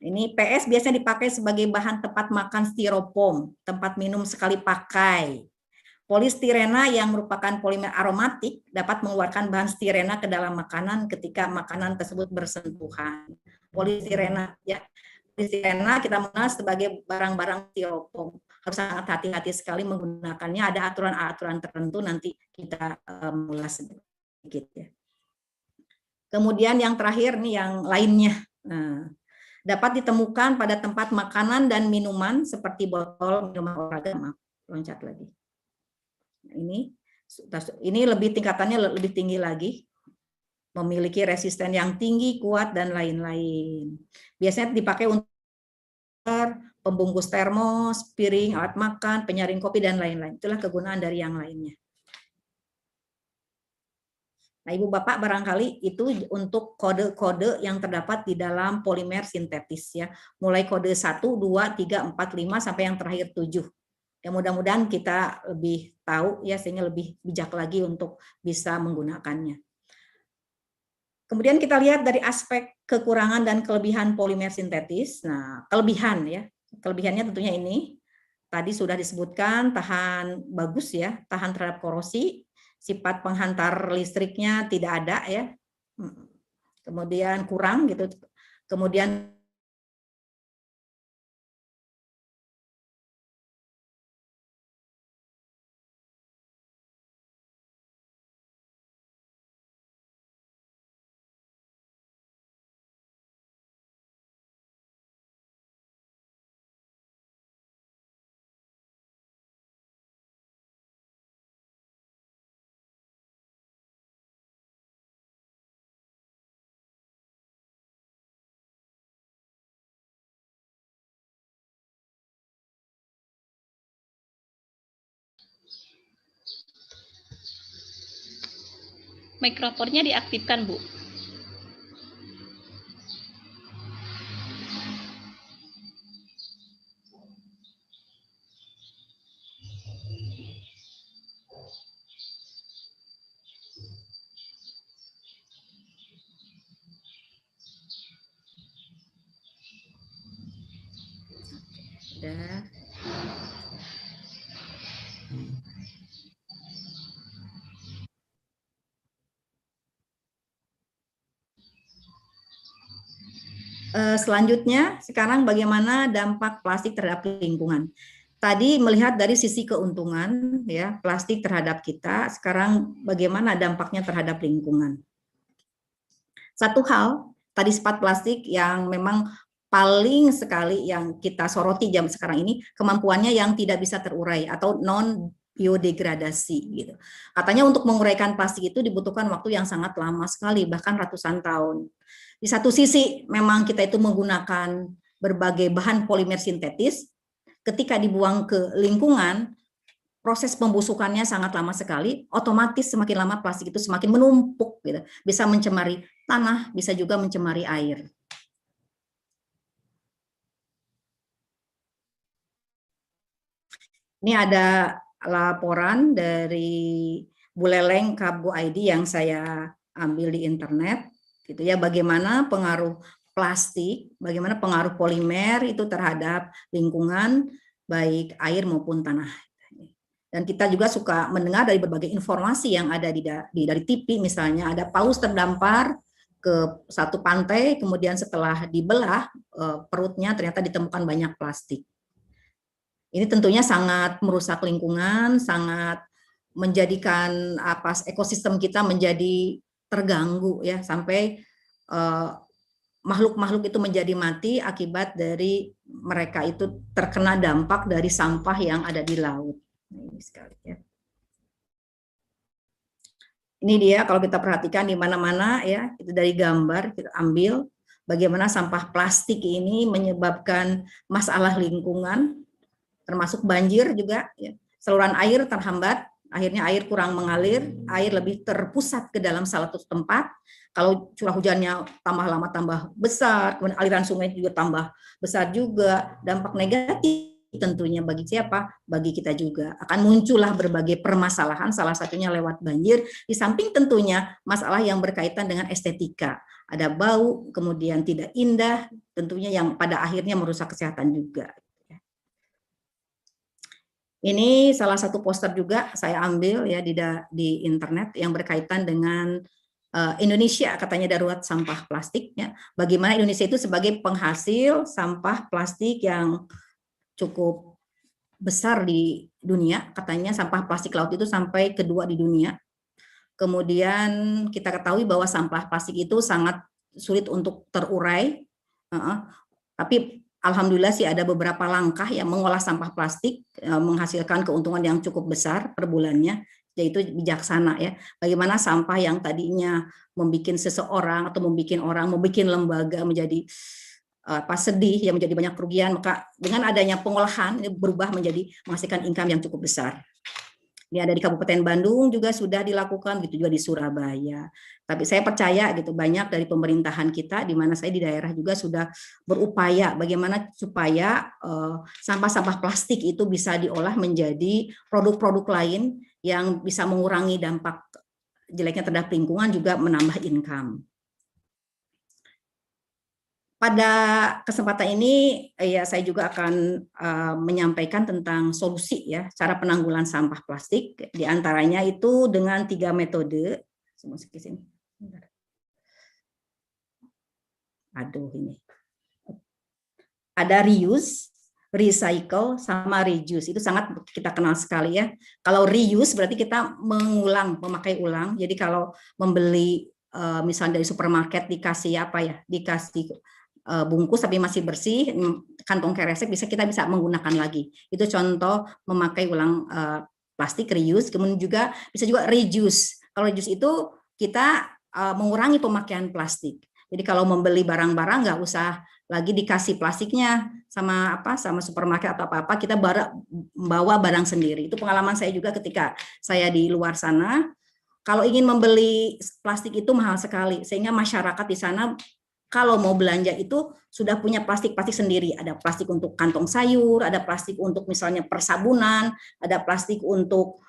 Ini PS biasanya dipakai sebagai bahan tempat makan styrofoam, tempat minum sekali pakai. Polistirena yang merupakan polimer aromatik dapat mengeluarkan bahan stirena ke dalam makanan ketika makanan tersebut bersentuhan. Polistirena ya. Polistirena kita mengenal sebagai barang-barang styrofoam. Harus sangat hati-hati sekali menggunakannya. Ada aturan-aturan tertentu, nanti kita ulas sedikit ya. Kemudian yang terakhir nih yang lainnya. Nah, dapat ditemukan pada tempat makanan dan minuman seperti botol minuman olahraga. Loncat lagi. Nah, ini lebih tingkatannya lebih tinggi lagi. Memiliki resisten yang tinggi, kuat, dan lain-lain. Biasanya dipakai untuk pembungkus termos, piring, alat makan, penyaring kopi, dan lain-lain. Itulah kegunaan dari yang lainnya. Nah, Ibu Bapak barangkali itu untuk kode-kode yang terdapat di dalam polimer sintetis ya. Mulai kode 1, 2, 3, 4, 5 sampai yang terakhir 7. Ya, mudah-mudahan kita lebih tahu ya sehingga lebih bijak lagi untuk bisa menggunakannya. Kemudian kita lihat dari aspek kekurangan dan kelebihan polimer sintetis. Nah, kelebihan ya. Kelebihannya tentunya ini. Tadi sudah disebutkan tahan bagus ya, tahan terhadap korosi, sifat penghantar listriknya tidak ada ya. Kemudian kurang gitu. Kemudian Mikrofonnya diaktifkan, Bu. udah. Selanjutnya, sekarang bagaimana dampak plastik terhadap lingkungan. Tadi melihat dari sisi keuntungan ya plastik terhadap kita, sekarang bagaimana dampaknya terhadap lingkungan. Satu hal, tadi sifat plastik yang memang paling sekali yang kita soroti jam sekarang ini, kemampuannya yang tidak bisa terurai atau non biodegradasi gitu. Katanya untuk menguraikan plastik itu dibutuhkan waktu yang sangat lama sekali, bahkan ratusan tahun. Di satu sisi memang kita itu menggunakan berbagai bahan polimer sintetis, ketika dibuang ke lingkungan, proses pembusukannya sangat lama sekali, otomatis semakin lama plastik itu semakin menumpuk, gitu. Bisa mencemari tanah, bisa juga mencemari air. Ini ada laporan dari Buleleng Kab ID yang saya ambil di internet, gitu ya, bagaimana pengaruh plastik, bagaimana pengaruh polimer itu terhadap lingkungan, baik air maupun tanah. Dan kita juga suka mendengar dari berbagai informasi yang ada dari TV, misalnya ada paus terdampar ke satu pantai, kemudian setelah dibelah perutnya ternyata ditemukan banyak plastik. Ini tentunya sangat merusak lingkungan, sangat menjadikan ekosistem kita menjadi terganggu ya, sampai makhluk-makhluk itu menjadi mati akibat dari mereka itu terkena dampak dari sampah yang ada di laut. Ini sekali ya. Ini dia kalau kita perhatikan di mana-mana ya, itu dari gambar kita ambil bagaimana sampah plastik ini menyebabkan masalah lingkungan, termasuk banjir juga ya. Saluran air terhambat, akhirnya air kurang mengalir, air lebih terpusat ke dalam satu tempat. Kalau curah hujannya tambah lama tambah besar, kemudian aliran sungai juga tambah besar juga, dampak negatif tentunya bagi siapa? Bagi kita juga. Akan muncullah berbagai permasalahan, salah satunya lewat banjir, di samping tentunya masalah yang berkaitan dengan estetika. Ada bau, kemudian tidak indah, tentunya yang pada akhirnya merusak kesehatan juga. Ini salah satu poster juga saya ambil ya di internet yang berkaitan dengan Indonesia, katanya darurat sampah plastik ya. Bagaimana Indonesia itu sebagai penghasil sampah plastik yang cukup besar di dunia, katanya sampah plastik laut itu sampai kedua di dunia. Kemudian kita ketahui bahwa sampah plastik itu sangat sulit untuk terurai, tapi alhamdulillah sih ada beberapa langkah yang mengolah sampah plastik menghasilkan keuntungan yang cukup besar per bulannya, yaitu bijaksana ya. Bagaimana sampah yang tadinya membuat seseorang atau membuat lembaga menjadi sedih, yang menjadi banyak kerugian, maka dengan adanya pengolahan ini berubah menjadi menghasilkan income yang cukup besar. Ini ada di Kabupaten Bandung juga sudah dilakukan, gitu juga di Surabaya. Tapi saya percaya gitu banyak dari pemerintahan kita, di mana saya di daerah juga sudah berupaya bagaimana supaya sampah-sampah plastik itu bisa diolah menjadi produk-produk lain yang bisa mengurangi dampak jeleknya terhadap lingkungan, juga menambah income. Pada kesempatan ini ya saya juga akan menyampaikan tentang solusi ya cara penanggulangan sampah plastik, di antaranya itu dengan 3 metode. Aduh ini. Ada reuse, recycle, sama reduce. Itu sangat kita kenal sekali ya. Kalau reuse berarti kita mengulang, memakai ulang. Jadi kalau membeli misalnya dari supermarket dikasih apa ya, dikasih bungkus tapi masih bersih, kantong kresek kita bisa menggunakan lagi. Itu contoh memakai ulang plastik, reuse. Kemudian juga bisa juga reduce. Kalau reduce itu kita mengurangi pemakaian plastik. Jadi kalau membeli barang-barang nggak usah lagi dikasih plastiknya sama supermarket atau apa-apa, kita bawa barang sendiri. Itu pengalaman saya juga ketika saya di luar sana. Kalau ingin membeli plastik itu mahal sekali, sehingga masyarakat di sana kalau mau belanja itu sudah punya plastik-plastik sendiri. Ada plastik untuk kantong sayur, ada plastik untuk misalnya persabunan, ada plastik untuk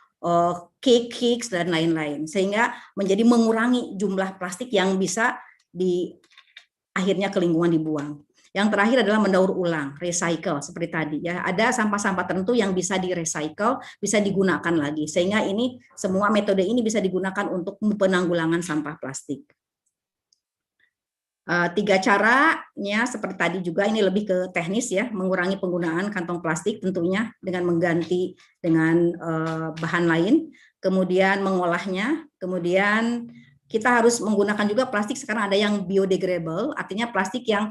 cake dan lain-lain. Sehingga menjadi mengurangi jumlah plastik yang bisa akhirnya ke lingkungan dibuang. Yang terakhir adalah mendaur ulang, recycle seperti tadi ya. Ada sampah-sampah tertentu yang bisa di-recycle, bisa digunakan lagi. Sehingga ini semua metode ini bisa digunakan untuk penanggulangan sampah plastik. 3 caranya seperti tadi juga, ini lebih ke teknis ya, mengurangi penggunaan kantong plastik tentunya dengan mengganti dengan bahan lain, kemudian mengolahnya, kemudian kita harus menggunakan juga plastik. Sekarang ada yang biodegradable, artinya plastik yang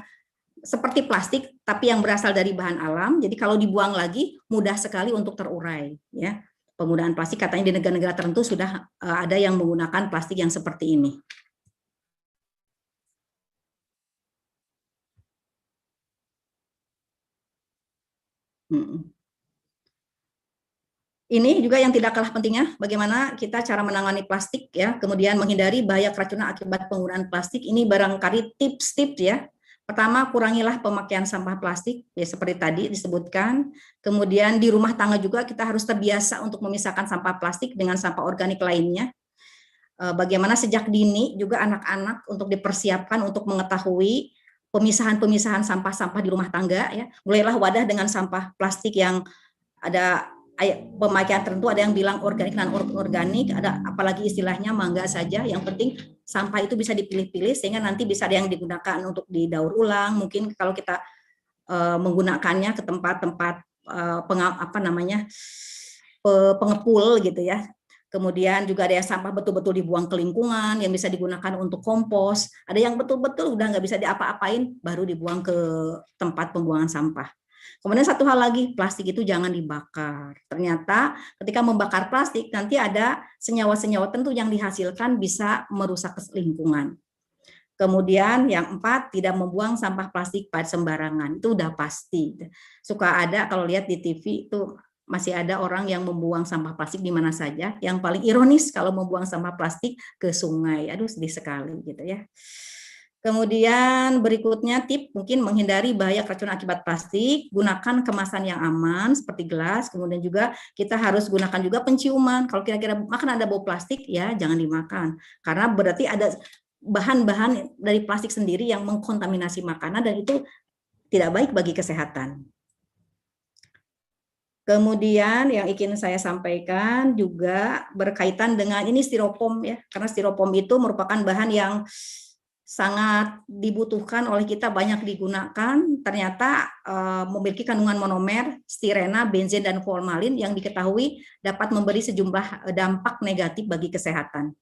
seperti plastik tapi yang berasal dari bahan alam, jadi kalau dibuang lagi mudah sekali untuk terurai ya. Penggunaan plastik katanya di negara-negara tertentu sudah ada yang menggunakan plastik yang seperti ini. Ini juga yang tidak kalah pentingnya, bagaimana kita cara menangani plastik ya, kemudian menghindari bahaya keracunan akibat penggunaan plastik. Ini barangkali tips-tips ya. Pertama, kurangilah pemakaian sampah plastik ya seperti tadi disebutkan. Kemudian di rumah tangga juga kita harus terbiasa untuk memisahkan sampah plastik dengan sampah organik lainnya. Bagaimana sejak dini juga anak-anak untuk dipersiapkan untuk mengetahui pemisahan-pemisahan sampah-sampah di rumah tangga ya. Mulailah wadah dengan sampah plastik yang ada pemakaian tertentu, ada yang bilang organik dan organik, ada apalagi istilahnya mangga saja. Yang penting sampah itu bisa dipilih-pilih sehingga nanti bisa ada yang digunakan untuk didaur ulang. Mungkin kalau kita menggunakannya ke tempat-tempat pengepul gitu ya. Kemudian juga ada yang sampah betul-betul dibuang ke lingkungan yang bisa digunakan untuk kompos. Ada yang betul-betul udah nggak bisa diapa-apain baru dibuang ke tempat pembuangan sampah. Kemudian satu hal lagi, plastik itu jangan dibakar. Ternyata ketika membakar plastik nanti ada senyawa-senyawa tertentu yang dihasilkan bisa merusak lingkungan. Kemudian yang 4, tidak membuang sampah plastik pada sembarangan. Itu udah pasti. Suka ada kalau lihat di TV itu masih ada orang yang membuang sampah plastik di mana saja. Yang paling ironis kalau membuang sampah plastik ke sungai. Aduh, sedih sekali gitu ya. Kemudian berikutnya tip mungkin menghindari bahaya keracunan akibat plastik, gunakan kemasan yang aman seperti gelas, kemudian juga kita harus gunakan juga penciuman. Kalau kira-kira makan ada bau plastik ya jangan dimakan, karena berarti ada bahan-bahan dari plastik sendiri yang mengkontaminasi makanan dan itu tidak baik bagi kesehatan. Kemudian yang ingin saya sampaikan juga berkaitan dengan ini styrofoam ya, karena styrofoam itu merupakan bahan yang sangat dibutuhkan oleh kita, banyak digunakan, ternyata memiliki kandungan monomer, stirena, benzen, dan formalin yang diketahui dapat memberi sejumlah dampak negatif bagi kesehatan.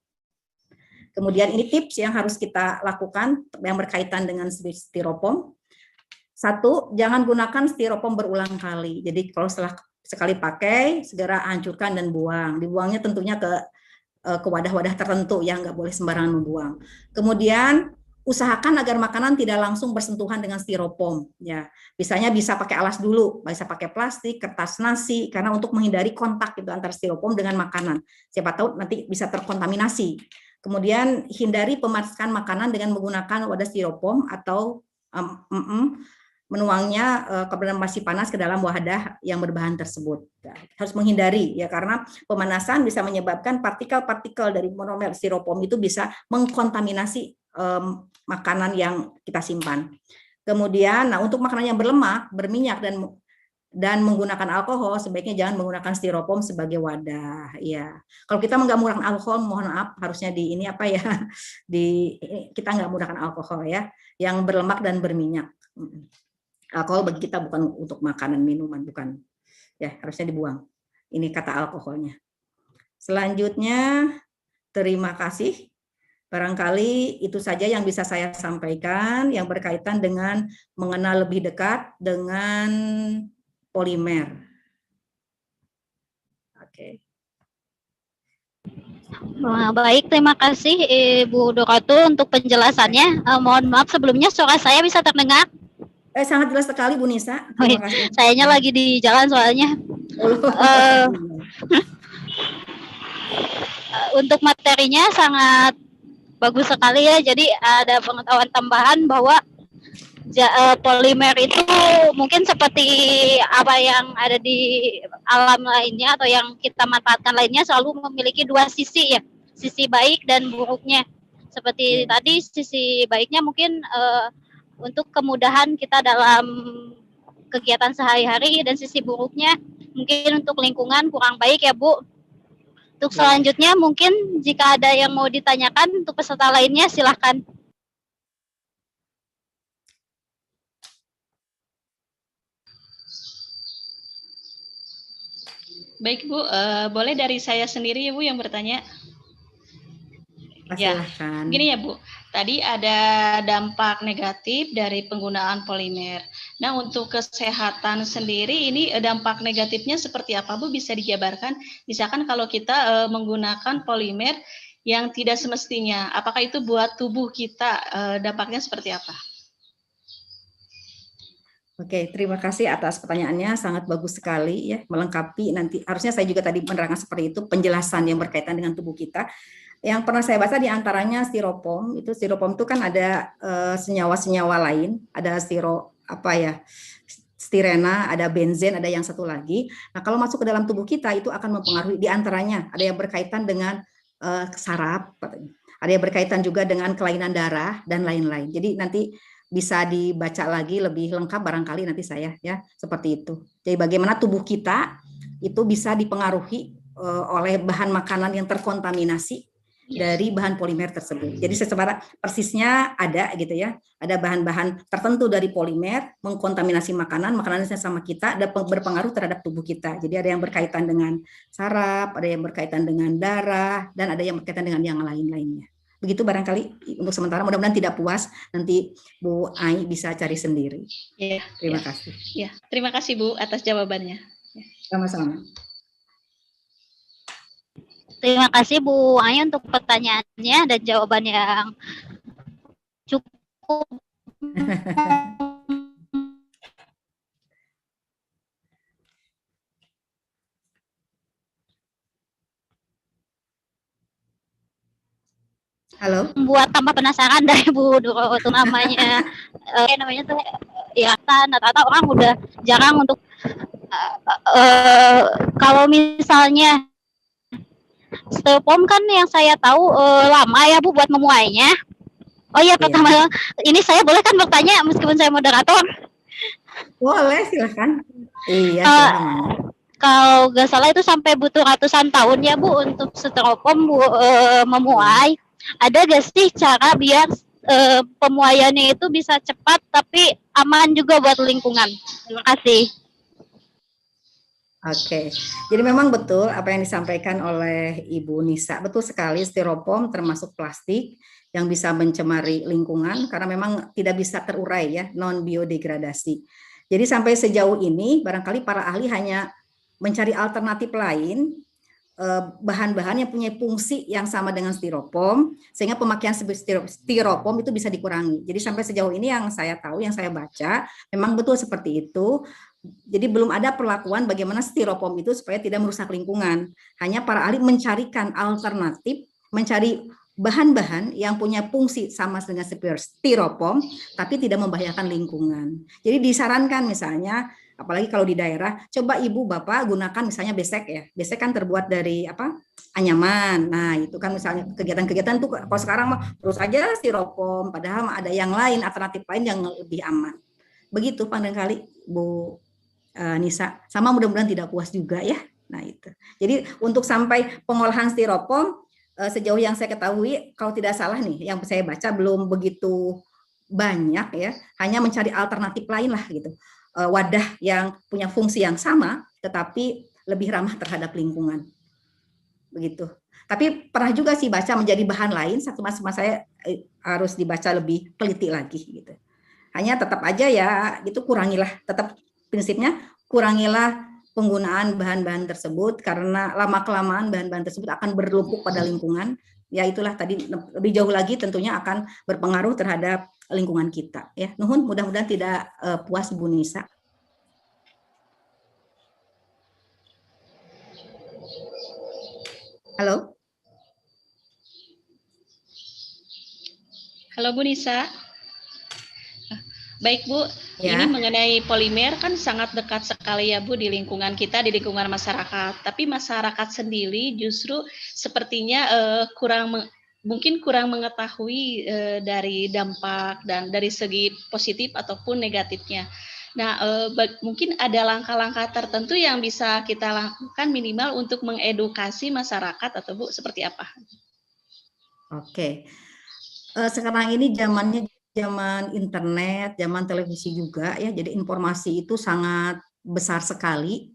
Kemudian ini tips yang harus kita lakukan yang berkaitan dengan styrofoam. 1, jangan gunakan styrofoam berulang kali. Jadi kalau setelah sekali pakai, segera hancurkan dan buang. Dibuangnya tentunya ke wadah-wadah tertentu yang nggak boleh sembarangan membuang. Kemudian usahakan agar makanan tidak langsung bersentuhan dengan styrofoam. Ya, bisanya bisa pakai alas dulu, bisa pakai plastik, kertas nasi, karena untuk menghindari kontak itu antara styrofoam dengan makanan. Siapa tahu nanti bisa terkontaminasi. Kemudian hindari pemanasan makanan dengan menggunakan wadah styrofoam atau menuangnya kepada masih panas ke dalam wadah yang berbahan tersebut. Ya, harus menghindari ya, karena pemanasan bisa menyebabkan partikel-partikel dari monomer styrofoam itu bisa mengkontaminasi makanan yang kita simpan. Kemudian, nah untuk makanan yang berlemak, berminyak dan menggunakan alkohol, sebaiknya jangan menggunakan styrofoam sebagai wadah. Ya, kalau kita nggak menggunakan alkohol, mohon maaf, harusnya di ini apa ya, kita nggak menggunakan alkohol ya, yang berlemak dan berminyak. Alkohol bagi kita bukan untuk makanan minuman, bukan. Ya, harusnya dibuang. Ini kata alkoholnya. Selanjutnya, terima kasih. Barangkali itu saja yang bisa saya sampaikan yang berkaitan dengan mengenal lebih dekat dengan polimer. Oke. Baik, terima kasih Ibu Doratu untuk penjelasannya. Mohon maaf sebelumnya suara saya bisa terdengar? Sangat jelas sekali Bu Nisa. Terima kasih. Sayanya lagi di jalan soalnya. Untuk materinya sangat bagus sekali ya. Jadi ada pengetahuan tambahan bahwa polimer itu mungkin seperti apa yang ada di alam lainnya atau yang kita manfaatkan lainnya selalu memiliki dua sisi ya, sisi baik dan buruknya. Seperti tadi sisi baiknya mungkin untuk kemudahan kita dalam kegiatan sehari-hari, dan sisi buruknya mungkin untuk lingkungan kurang baik ya Bu. Untuk selanjutnya mungkin jika ada yang mau ditanyakan untuk peserta lainnya silahkan. Baik Bu, boleh dari saya sendiri ya Bu yang bertanya. Ya, gini ya Bu, tadi ada dampak negatif dari penggunaan polimer. Nah untuk kesehatan sendiri ini dampak negatifnya seperti apa Bu, bisa dijabarkan? Misalkan kalau kita menggunakan polimer yang tidak semestinya, apakah itu buat tubuh kita dampaknya seperti apa? Oke, terima kasih atas pertanyaannya, sangat bagus sekali ya, melengkapi nanti. Harusnya saya juga tadi menerangkan seperti itu, penjelasan yang berkaitan dengan tubuh kita. Yang pernah saya baca diantaranya styrofoam. Itu styrofoam itu kan ada senyawa-senyawa lain, ada stirena, ada benzen, ada yang satu lagi. Nah kalau masuk ke dalam tubuh kita itu akan mempengaruhi diantaranya ada yang berkaitan dengan saraf, ada yang berkaitan juga dengan kelainan darah dan lain-lain. Jadi nanti bisa dibaca lagi lebih lengkap barangkali nanti saya ya seperti itu. Jadi bagaimana tubuh kita itu bisa dipengaruhi oleh bahan makanan yang terkontaminasi dari bahan polimer tersebut. Jadi secara persisnya ada gitu ya, ada bahan-bahan tertentu dari polimer mengkontaminasi makanannya sama kita, ada berpengaruh terhadap tubuh kita. Jadi ada yang berkaitan dengan saraf, ada yang berkaitan dengan darah, dan ada yang berkaitan dengan yang lain-lainnya. Begitu barangkali untuk sementara, mudah-mudahan tidak puas, nanti Bu Ai bisa cari sendiri. Ya, terima kasih. Ya, terima kasih Bu atas jawabannya. Sama-sama. Terima kasih Bu Ai untuk pertanyaannya dan jawaban yang cukup Halo. Membuat tambah penasaran dari Bu Doratu namanya. Namanya tuh ya, rata-rata orang udah jarang untuk kalau misalnya styrofoam kan yang saya tahu lama ya Bu buat memuainya. Oh iya, pertama ini saya boleh kan bertanya meskipun saya moderator? Boleh, silahkan. Iya, kalau nggak salah itu sampai butuh ratusan tahun ya Bu untuk styrofoam memuai. Ada nggak sih cara biar pemuaiannya itu bisa cepat tapi aman juga buat lingkungan? Terima kasih. Oke, jadi memang betul apa yang disampaikan oleh Ibu Nisa, betul sekali, styrofoam termasuk plastik yang bisa mencemari lingkungan karena memang tidak bisa terurai ya, non biodegradasi. Jadi sampai sejauh ini barangkali para ahli hanya mencari alternatif lain bahan-bahan yang punya fungsi yang sama dengan styrofoam, sehingga pemakaian styrofoam itu bisa dikurangi. Jadi sampai sejauh ini yang saya tahu, yang saya baca, memang betul seperti itu. Jadi belum ada perlakuan bagaimana styrofoam itu supaya tidak merusak lingkungan. Hanya para ahli mencarikan alternatif, mencari bahan-bahan yang punya fungsi sama dengan styrofoam, tapi tidak membahayakan lingkungan. Jadi disarankan misalnya, apalagi kalau di daerah, coba ibu bapak gunakan misalnya besek ya. Besek kan terbuat dari apa? Anyaman. Nah itu kan misalnya kegiatan-kegiatan tuh kalau sekarang mah terus aja styrofoam, padahal ada yang lain, alternatif lain yang lebih aman. Begitu barangkali Bu Nisa. Sama mudah-mudahan tidak puas juga ya. Nah itu. Jadi untuk sampai pengolahan styrofoam sejauh yang saya ketahui, kalau tidak salah nih, yang saya baca belum begitu banyak ya, hanya mencari alternatif lain lah gitu. Wadah yang punya fungsi yang sama, tetapi lebih ramah terhadap lingkungan. Begitu. Tapi pernah juga sih baca menjadi bahan lain, satu mas saya harus dibaca lebih teliti lagi gitu. Hanya tetap aja ya, itu kurangilah, tetap prinsipnya kurangilah penggunaan bahan-bahan tersebut karena lama-kelamaan bahan-bahan tersebut akan berlumpuk pada lingkungan. Ya itulah tadi lebih jauh lagi tentunya akan berpengaruh terhadap lingkungan kita. Ya, nuhun mudah-mudahan tidak puas Bu Nisa. Halo. Halo Bu Nisa. Baik Bu, Ya. ini mengenai polimer kan sangat dekat sekali ya Bu di lingkungan kita, di lingkungan masyarakat. Tapi masyarakat sendiri justru sepertinya mungkin kurang mengetahui dari dampak dan dari segi positif ataupun negatifnya. Nah, mungkin ada langkah-langkah tertentu yang bisa kita lakukan minimal untuk mengedukasi masyarakat atau Bu seperti apa? Oke. Sekarang ini zamannya zaman internet, zaman televisi juga ya, jadi informasi itu sangat besar sekali.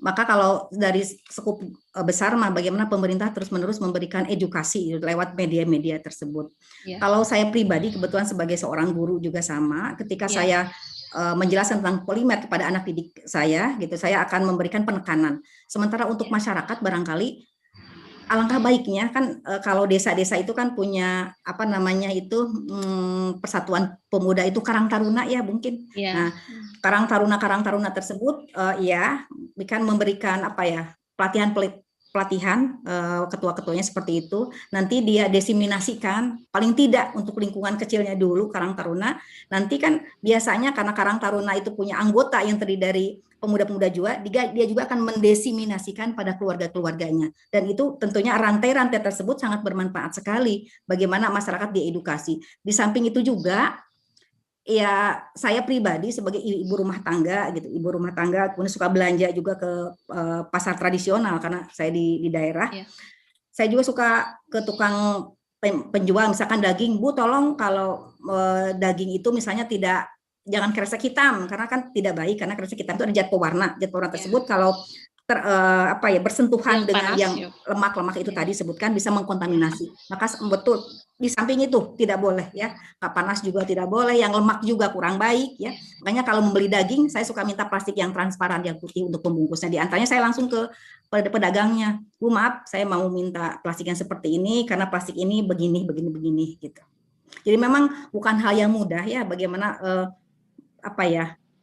Maka kalau dari skup besar mah bagaimana pemerintah terus-menerus memberikan edukasi lewat media-media tersebut. Ya. Kalau saya pribadi kebetulan sebagai seorang guru juga sama, ketika saya menjelaskan tentang polimer kepada anak didik saya gitu, saya akan memberikan penekanan. Sementara untuk masyarakat barangkali alangkah baiknya kan kalau desa-desa itu kan punya apa namanya itu persatuan pemuda itu Karang Taruna ya mungkin. Yeah. Nah, Karang Taruna tersebut ya kan memberikan apa ya pelatihan ketua-ketuanya seperti itu. Nanti dia desiminasikan paling tidak untuk lingkungan kecilnya dulu Karang Taruna. Nanti kan biasanya karena Karang Taruna itu punya anggota yang terdiri dari pemuda-pemuda juga, dia juga akan mendesiminasikan pada keluarga-keluarganya. Dan itu tentunya rantai-rantai tersebut sangat bermanfaat sekali bagaimana masyarakat diedukasi. Di samping itu juga, ya saya pribadi sebagai ibu rumah tangga gitu, ibu rumah tangga kemudian suka belanja juga ke pasar tradisional karena saya di daerah. Yeah. Saya juga suka ke tukang penjual misalkan daging, Bu tolong kalau daging itu misalnya jangan kresek hitam karena kan tidak baik karena kresek hitam itu ada zat pewarna tersebut kalau bersentuhan dengan yang lemak-lemak itu tadi sebutkan bisa mengkontaminasi. Maka betul di samping itu tidak boleh ya, panas juga tidak boleh, yang lemak juga kurang baik ya. Makanya kalau membeli daging saya suka minta plastik yang transparan yang putih untuk pembungkusnya. Di antaranya saya langsung ke pedagangnya, Bu maaf saya mau minta plastik yang seperti ini karena plastik ini begini gitu. Jadi memang bukan hal yang mudah ya bagaimana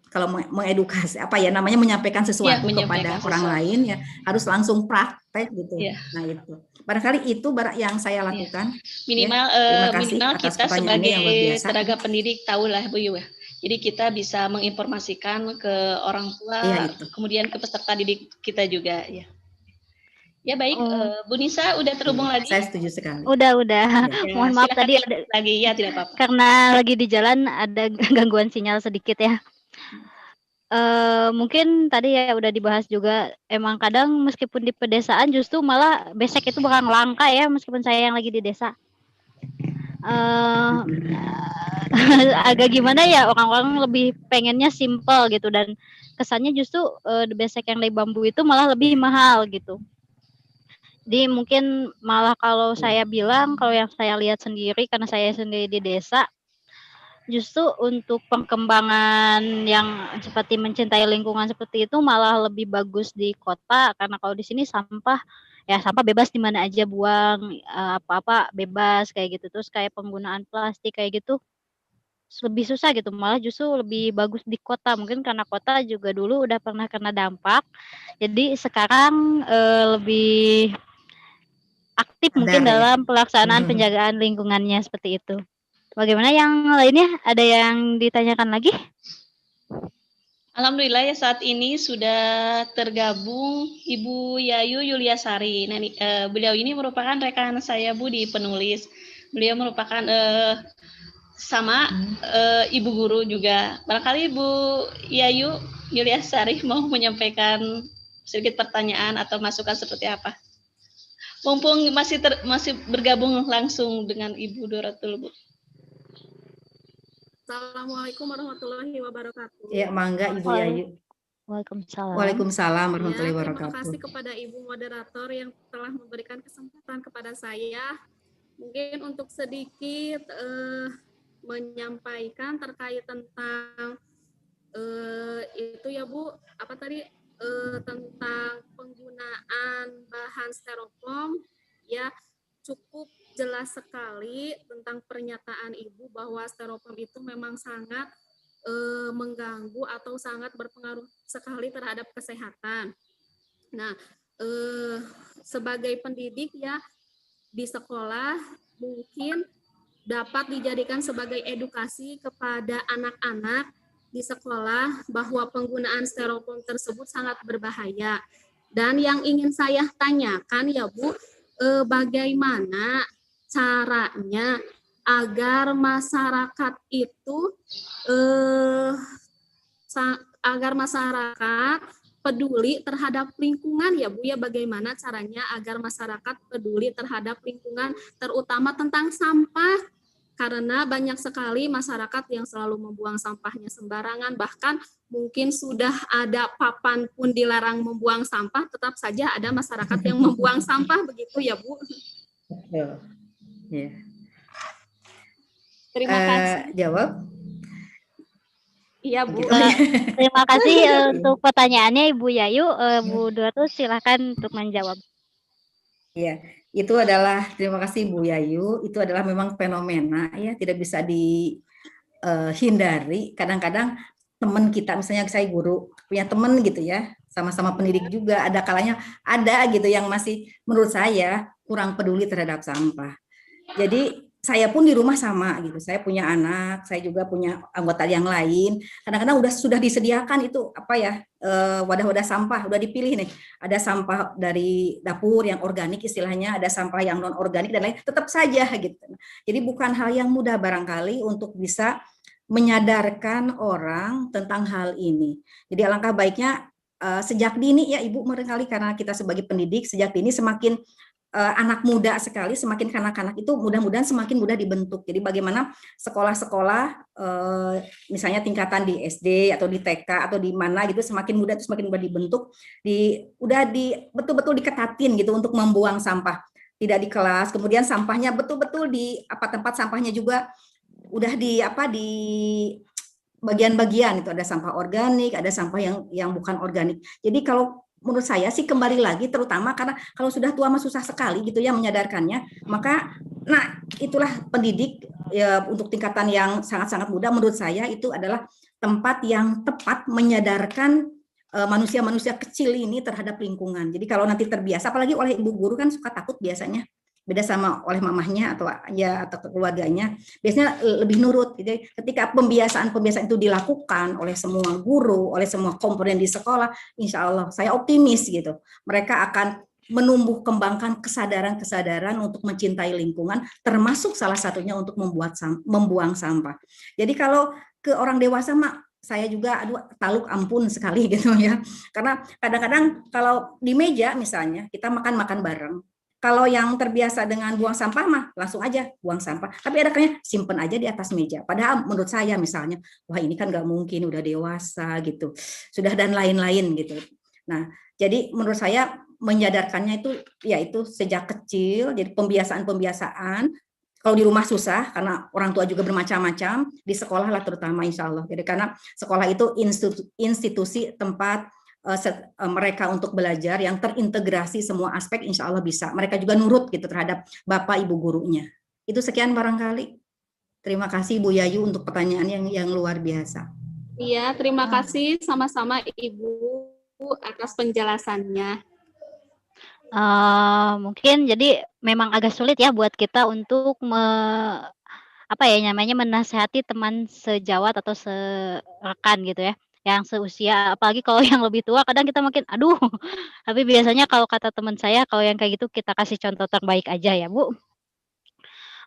kalau mengedukasi menyampaikan sesuatu kepada orang lain ya harus langsung praktek gitu. Yeah. Nah itu barangkali itu yang saya lakukan. Minimal minimal kita sebagai tenaga pendidik tahulah Bu Yu. Jadi kita bisa menginformasikan ke orang tua, kemudian ke peserta didik kita juga ya. Ya baik, Bu Nisa udah terhubung lagi. Saya setuju sekali. Udah. Ya, mohon maaf tadi ada lagi ya tidak apa-apa. Karena lagi di jalan ada gangguan sinyal sedikit ya. Mungkin tadi ya udah dibahas juga, emang kadang meskipun di pedesaan justru malah besek itu bakal langka ya meskipun saya yang lagi di desa. Agak gimana ya, orang-orang lebih pengennya simple gitu dan kesannya justru besek yang dari bambu itu malah lebih mahal gitu. Jadi mungkin malah kalau saya bilang, kalau yang saya lihat sendiri karena saya sendiri di desa, justru untuk perkembangan yang seperti mencintai lingkungan seperti itu malah lebih bagus di kota karena kalau di sini sampah ya sampah bebas di mana aja buang, apa-apa bebas kayak gitu. Terus kayak penggunaan plastik kayak gitu lebih susah gitu, malah justru lebih bagus di kota. Mungkin karena kota juga dulu udah pernah kena dampak, jadi sekarang, lebih aktif mungkin Sadar ya. dalam pelaksanaan penjagaan lingkungannya seperti itu. Bagaimana yang lainnya? Ada yang ditanyakan lagi? Alhamdulillah ya saat ini sudah tergabung Ibu Yayu Yuliasari. Nah, beliau ini merupakan rekan saya Bu di penulis. Beliau merupakan sama ibu guru juga. Barangkali Ibu Yayu Yuliasari mau menyampaikan sedikit pertanyaan atau masukan seperti apa? Mumpung masih bergabung langsung dengan Ibu Doratul, Bu. Assalamualaikum warahmatullahi wabarakatuh. Ya, mangga Ibu Yayu. Waalaikumsalam. Waalaikumsalam warahmatullahi Ya, wabarakatuh. terima kasih kepada Ibu moderator yang telah memberikan kesempatan kepada saya. Mungkin untuk sedikit menyampaikan terkait tentang itu ya Bu, apa tadi tentang penggunaan bahan styrofoam, ya cukup jelas sekali tentang pernyataan Ibu bahwa styrofoam itu memang sangat mengganggu atau sangat berpengaruh sekali terhadap kesehatan. Nah, sebagai pendidik ya di sekolah mungkin dapat dijadikan sebagai edukasi kepada anak-anak di sekolah bahwa penggunaan styrofoam tersebut sangat berbahaya. Dan yang ingin saya tanyakan ya Bu, bagaimana caranya agar masyarakat itu agar masyarakat peduli terhadap lingkungan ya Bu ya, bagaimana caranya agar masyarakat peduli terhadap lingkungan, terutama tentang sampah, karena banyak sekali masyarakat yang selalu membuang sampahnya sembarangan, bahkan mungkin sudah ada papan pun dilarang membuang sampah, tetap saja ada masyarakat yang membuang sampah, begitu ya Bu. Ya. Terima kasih. Jawab. Iya Bu. Terima kasih untuk pertanyaannya Ibu Yayu. Bu Doratul silakan untuk menjawab. Iya, itu adalah, terima kasih Bu Yayu, itu adalah memang fenomena ya, tidak bisa dihindari. Kadang-kadang teman kita, misalnya saya guru, punya teman gitu ya, sama-sama pendidik juga, ada kalanya ada gitu yang masih menurut saya kurang peduli terhadap sampah. Jadi saya pun di rumah sama gitu, saya punya anak, saya juga punya anggota yang lain. Kadang-kadang sudah disediakan itu apa ya, wadah-wadah sampah, udah dipilih nih. Ada sampah dari dapur yang organik istilahnya, ada sampah yang non organik dan lain. Tetap saja gitu. Jadi bukan hal yang mudah barangkali untuk bisa menyadarkan orang tentang hal ini. Jadi alangkah baiknya sejak dini ya Ibu, barangkali karena kita sebagai pendidik sejak dini semakin anak muda sekali, semakin kanak-kanak itu mudah-mudahan semakin mudah dibentuk. Jadi bagaimana sekolah-sekolah misalnya tingkatan di SD atau di TK atau di mana gitu semakin mudah itu semakin mudah dibentuk, betul-betul diketatin gitu untuk membuang sampah. Tidak di kelas, kemudian sampahnya betul-betul di tempat sampahnya juga udah di bagian-bagian itu ada sampah organik, ada sampah yang bukan organik. Jadi kalau menurut saya sih kembali lagi terutama karena kalau sudah tua mah susah sekali gitu ya menyadarkannya, maka itulah pendidik ya, untuk tingkatan yang sangat-sangat muda menurut saya itu adalah tempat yang tepat menyadarkan manusia-manusia kecil ini terhadap lingkungan. Jadi kalau nanti terbiasa, apalagi oleh ibu guru kan suka takut biasanya, beda sama oleh mamahnya atau keluarganya, biasanya lebih nurut. Jadi ketika pembiasaan itu dilakukan oleh semua guru, oleh semua komponen di sekolah, insya Allah saya optimis gitu, mereka akan menumbuh kembangkan kesadaran untuk mencintai lingkungan, termasuk salah satunya untuk membuang sampah. Jadi kalau ke orang dewasa saya juga taluk ampun sekali gitu ya, karena kadang-kadang kalau di meja misalnya kita makan bareng. Kalau yang terbiasa dengan buang sampah langsung aja buang sampah. Tapi ada kalanya simpen aja di atas meja. Padahal menurut saya misalnya, wah ini kan nggak mungkin udah dewasa gitu, sudah dan lain-lain gitu. Nah, jadi menurut saya menyadarkannya itu sejak kecil. Jadi pembiasaan. Kalau di rumah susah karena orang tua juga bermacam-macam, di sekolah lah terutama insya Allah. Jadi karena sekolah itu institusi tempat mereka untuk belajar yang terintegrasi semua aspek, insya Allah bisa. Mereka juga nurut gitu terhadap Bapak Ibu gurunya. Itu sekian barangkali. Terima kasih Bu Yayu untuk pertanyaan yang luar biasa. Iya, terima kasih sama-sama Ibu atas penjelasannya. Mungkin jadi memang agak sulit ya buat kita untuk menasehati teman sejawat atau serekan gitu ya, yang seusia, apalagi kalau yang lebih tua kadang kita makin, aduh, tapi biasanya kalau kata teman saya kalau yang kayak gitu kita kasih contoh terbaik aja ya, Bu.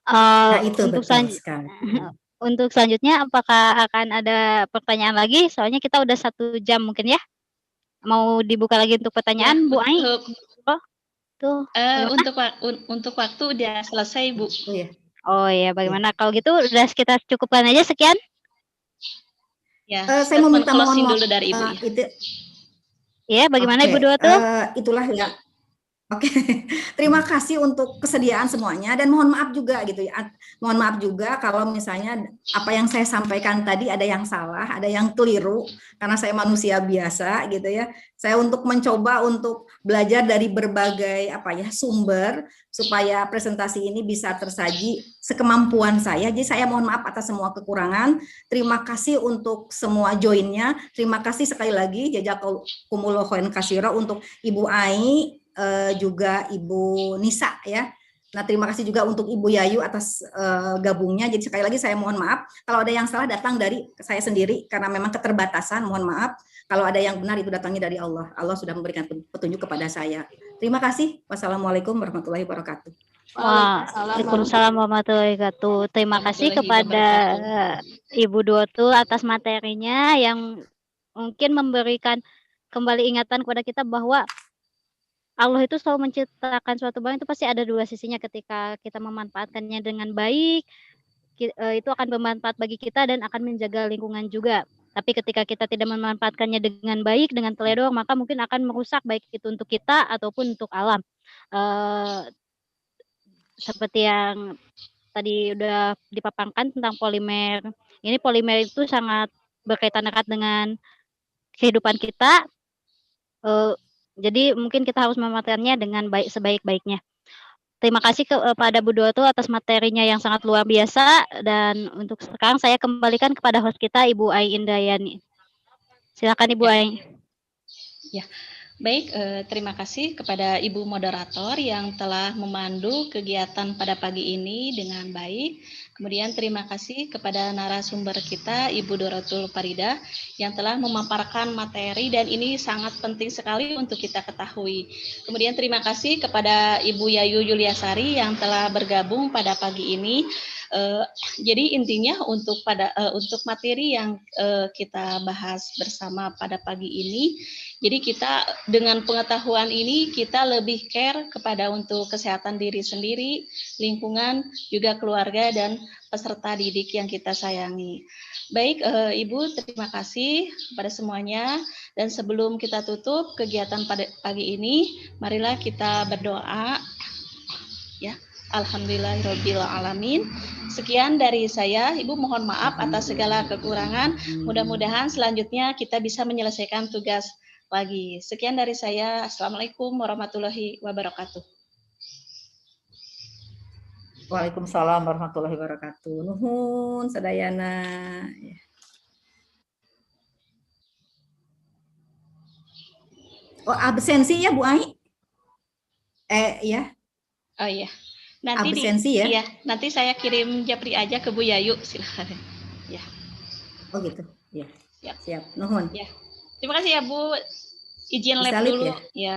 Nah, itu Untuk betul sekali. untuk selanjutnya apakah akan ada pertanyaan lagi? Soalnya kita udah 1 jam mungkin ya. Mau dibuka lagi untuk pertanyaan, Bu Ai? Tuh, untuk waktu udah selesai, Bu. Oh iya, bagaimana kalau gitu udah kita cukupkan aja sekian? Ya, saya mau minta closing dulu dari Ibu. Iya, bagaimana Ibu Dua tuh? Itulah ya. Oke, terima kasih untuk kesediaan semuanya dan mohon maaf juga gitu ya. Mohon maaf juga kalau misalnya apa yang saya sampaikan tadi ada yang salah, ada yang keliru karena saya manusia biasa gitu ya. Saya untuk mencoba untuk belajar dari berbagai sumber supaya presentasi ini bisa tersaji sekemampuan saya. Jadi saya mohon maaf atas semua kekurangan. Terima kasih untuk semua joinnya. Terima kasih sekali lagi jazakumullah khairan katsira untuk Ibu Ai, juga Ibu Nisa ya. Nah, terima kasih juga untuk Ibu Yayu atas gabungnya. Jadi sekali lagi saya mohon maaf kalau ada yang salah datang dari saya sendiri karena memang keterbatasan, mohon maaf. Kalau ada yang benar itu datangnya dari Allah. Allah sudah memberikan petunjuk kepada saya. Terima kasih. Wassalamualaikum warahmatullahi wabarakatuh. Waalaikumsalam warahmatullahi wabarakatuh. Terima kasih kepada Ibu Duotul atas materinya yang mungkin memberikan kembali ingatan kepada kita bahwa Allah itu selalu menciptakan suatu barang itu pasti ada 2 sisinya. Ketika kita memanfaatkannya dengan baik, itu akan bermanfaat bagi kita dan akan menjaga lingkungan juga. Tapi ketika kita tidak memanfaatkannya dengan baik, dengan teledor, maka mungkin akan merusak baik itu untuk kita ataupun untuk alam. Seperti yang tadi udah dipaparkan tentang polimer. Ini polimer itu sangat berkaitan erat dengan kehidupan kita. Jadi mungkin kita harus memanfaatkannya dengan sebaik-baiknya. Terima kasih kepada Bu Duotul atas materinya yang sangat luar biasa, dan untuk sekarang saya kembalikan kepada host kita Ibu Ai Indrayani. Silakan Ibu Ai. Ya. Baik, terima kasih kepada Ibu Moderator yang telah memandu kegiatan pada pagi ini dengan baik. Kemudian terima kasih kepada narasumber kita, Ibu Dorotul Farida, yang telah memaparkan materi dan ini sangat penting sekali untuk kita ketahui. Kemudian terima kasih kepada Ibu Yayu Yuliasari yang telah bergabung pada pagi ini. Jadi intinya untuk materi yang kita bahas bersama pada pagi ini, jadi kita dengan pengetahuan ini kita lebih care kepada untuk kesehatan diri sendiri, lingkungan, juga keluarga dan peserta didik yang kita sayangi. Baik, Ibu, terima kasih kepada semuanya. Dan sebelum kita tutup kegiatan pada pagi ini, marilah kita berdoa. Ya. Alhamdulillahirabbil alamin. Sekian dari saya. Ibu mohon maaf atas segala kekurangan. Mudah-mudahan selanjutnya kita bisa menyelesaikan tugas lagi. Sekian dari saya. Assalamualaikum warahmatullahi wabarakatuh. Waalaikumsalam warahmatullahi wabarakatuh. Nuhun sadayana. Oh, absensi ya Bu Ai? Ya. Oh iya. Nanti absensi ya? Iya, nanti saya kirim japri aja ke Bu Yayu, silakan. Ya. Oh gitu. Ya. Siap. Siap. Nuhun. Ya. Terima kasih ya Bu. Izin lab Disalib dulu. Ya. Ya.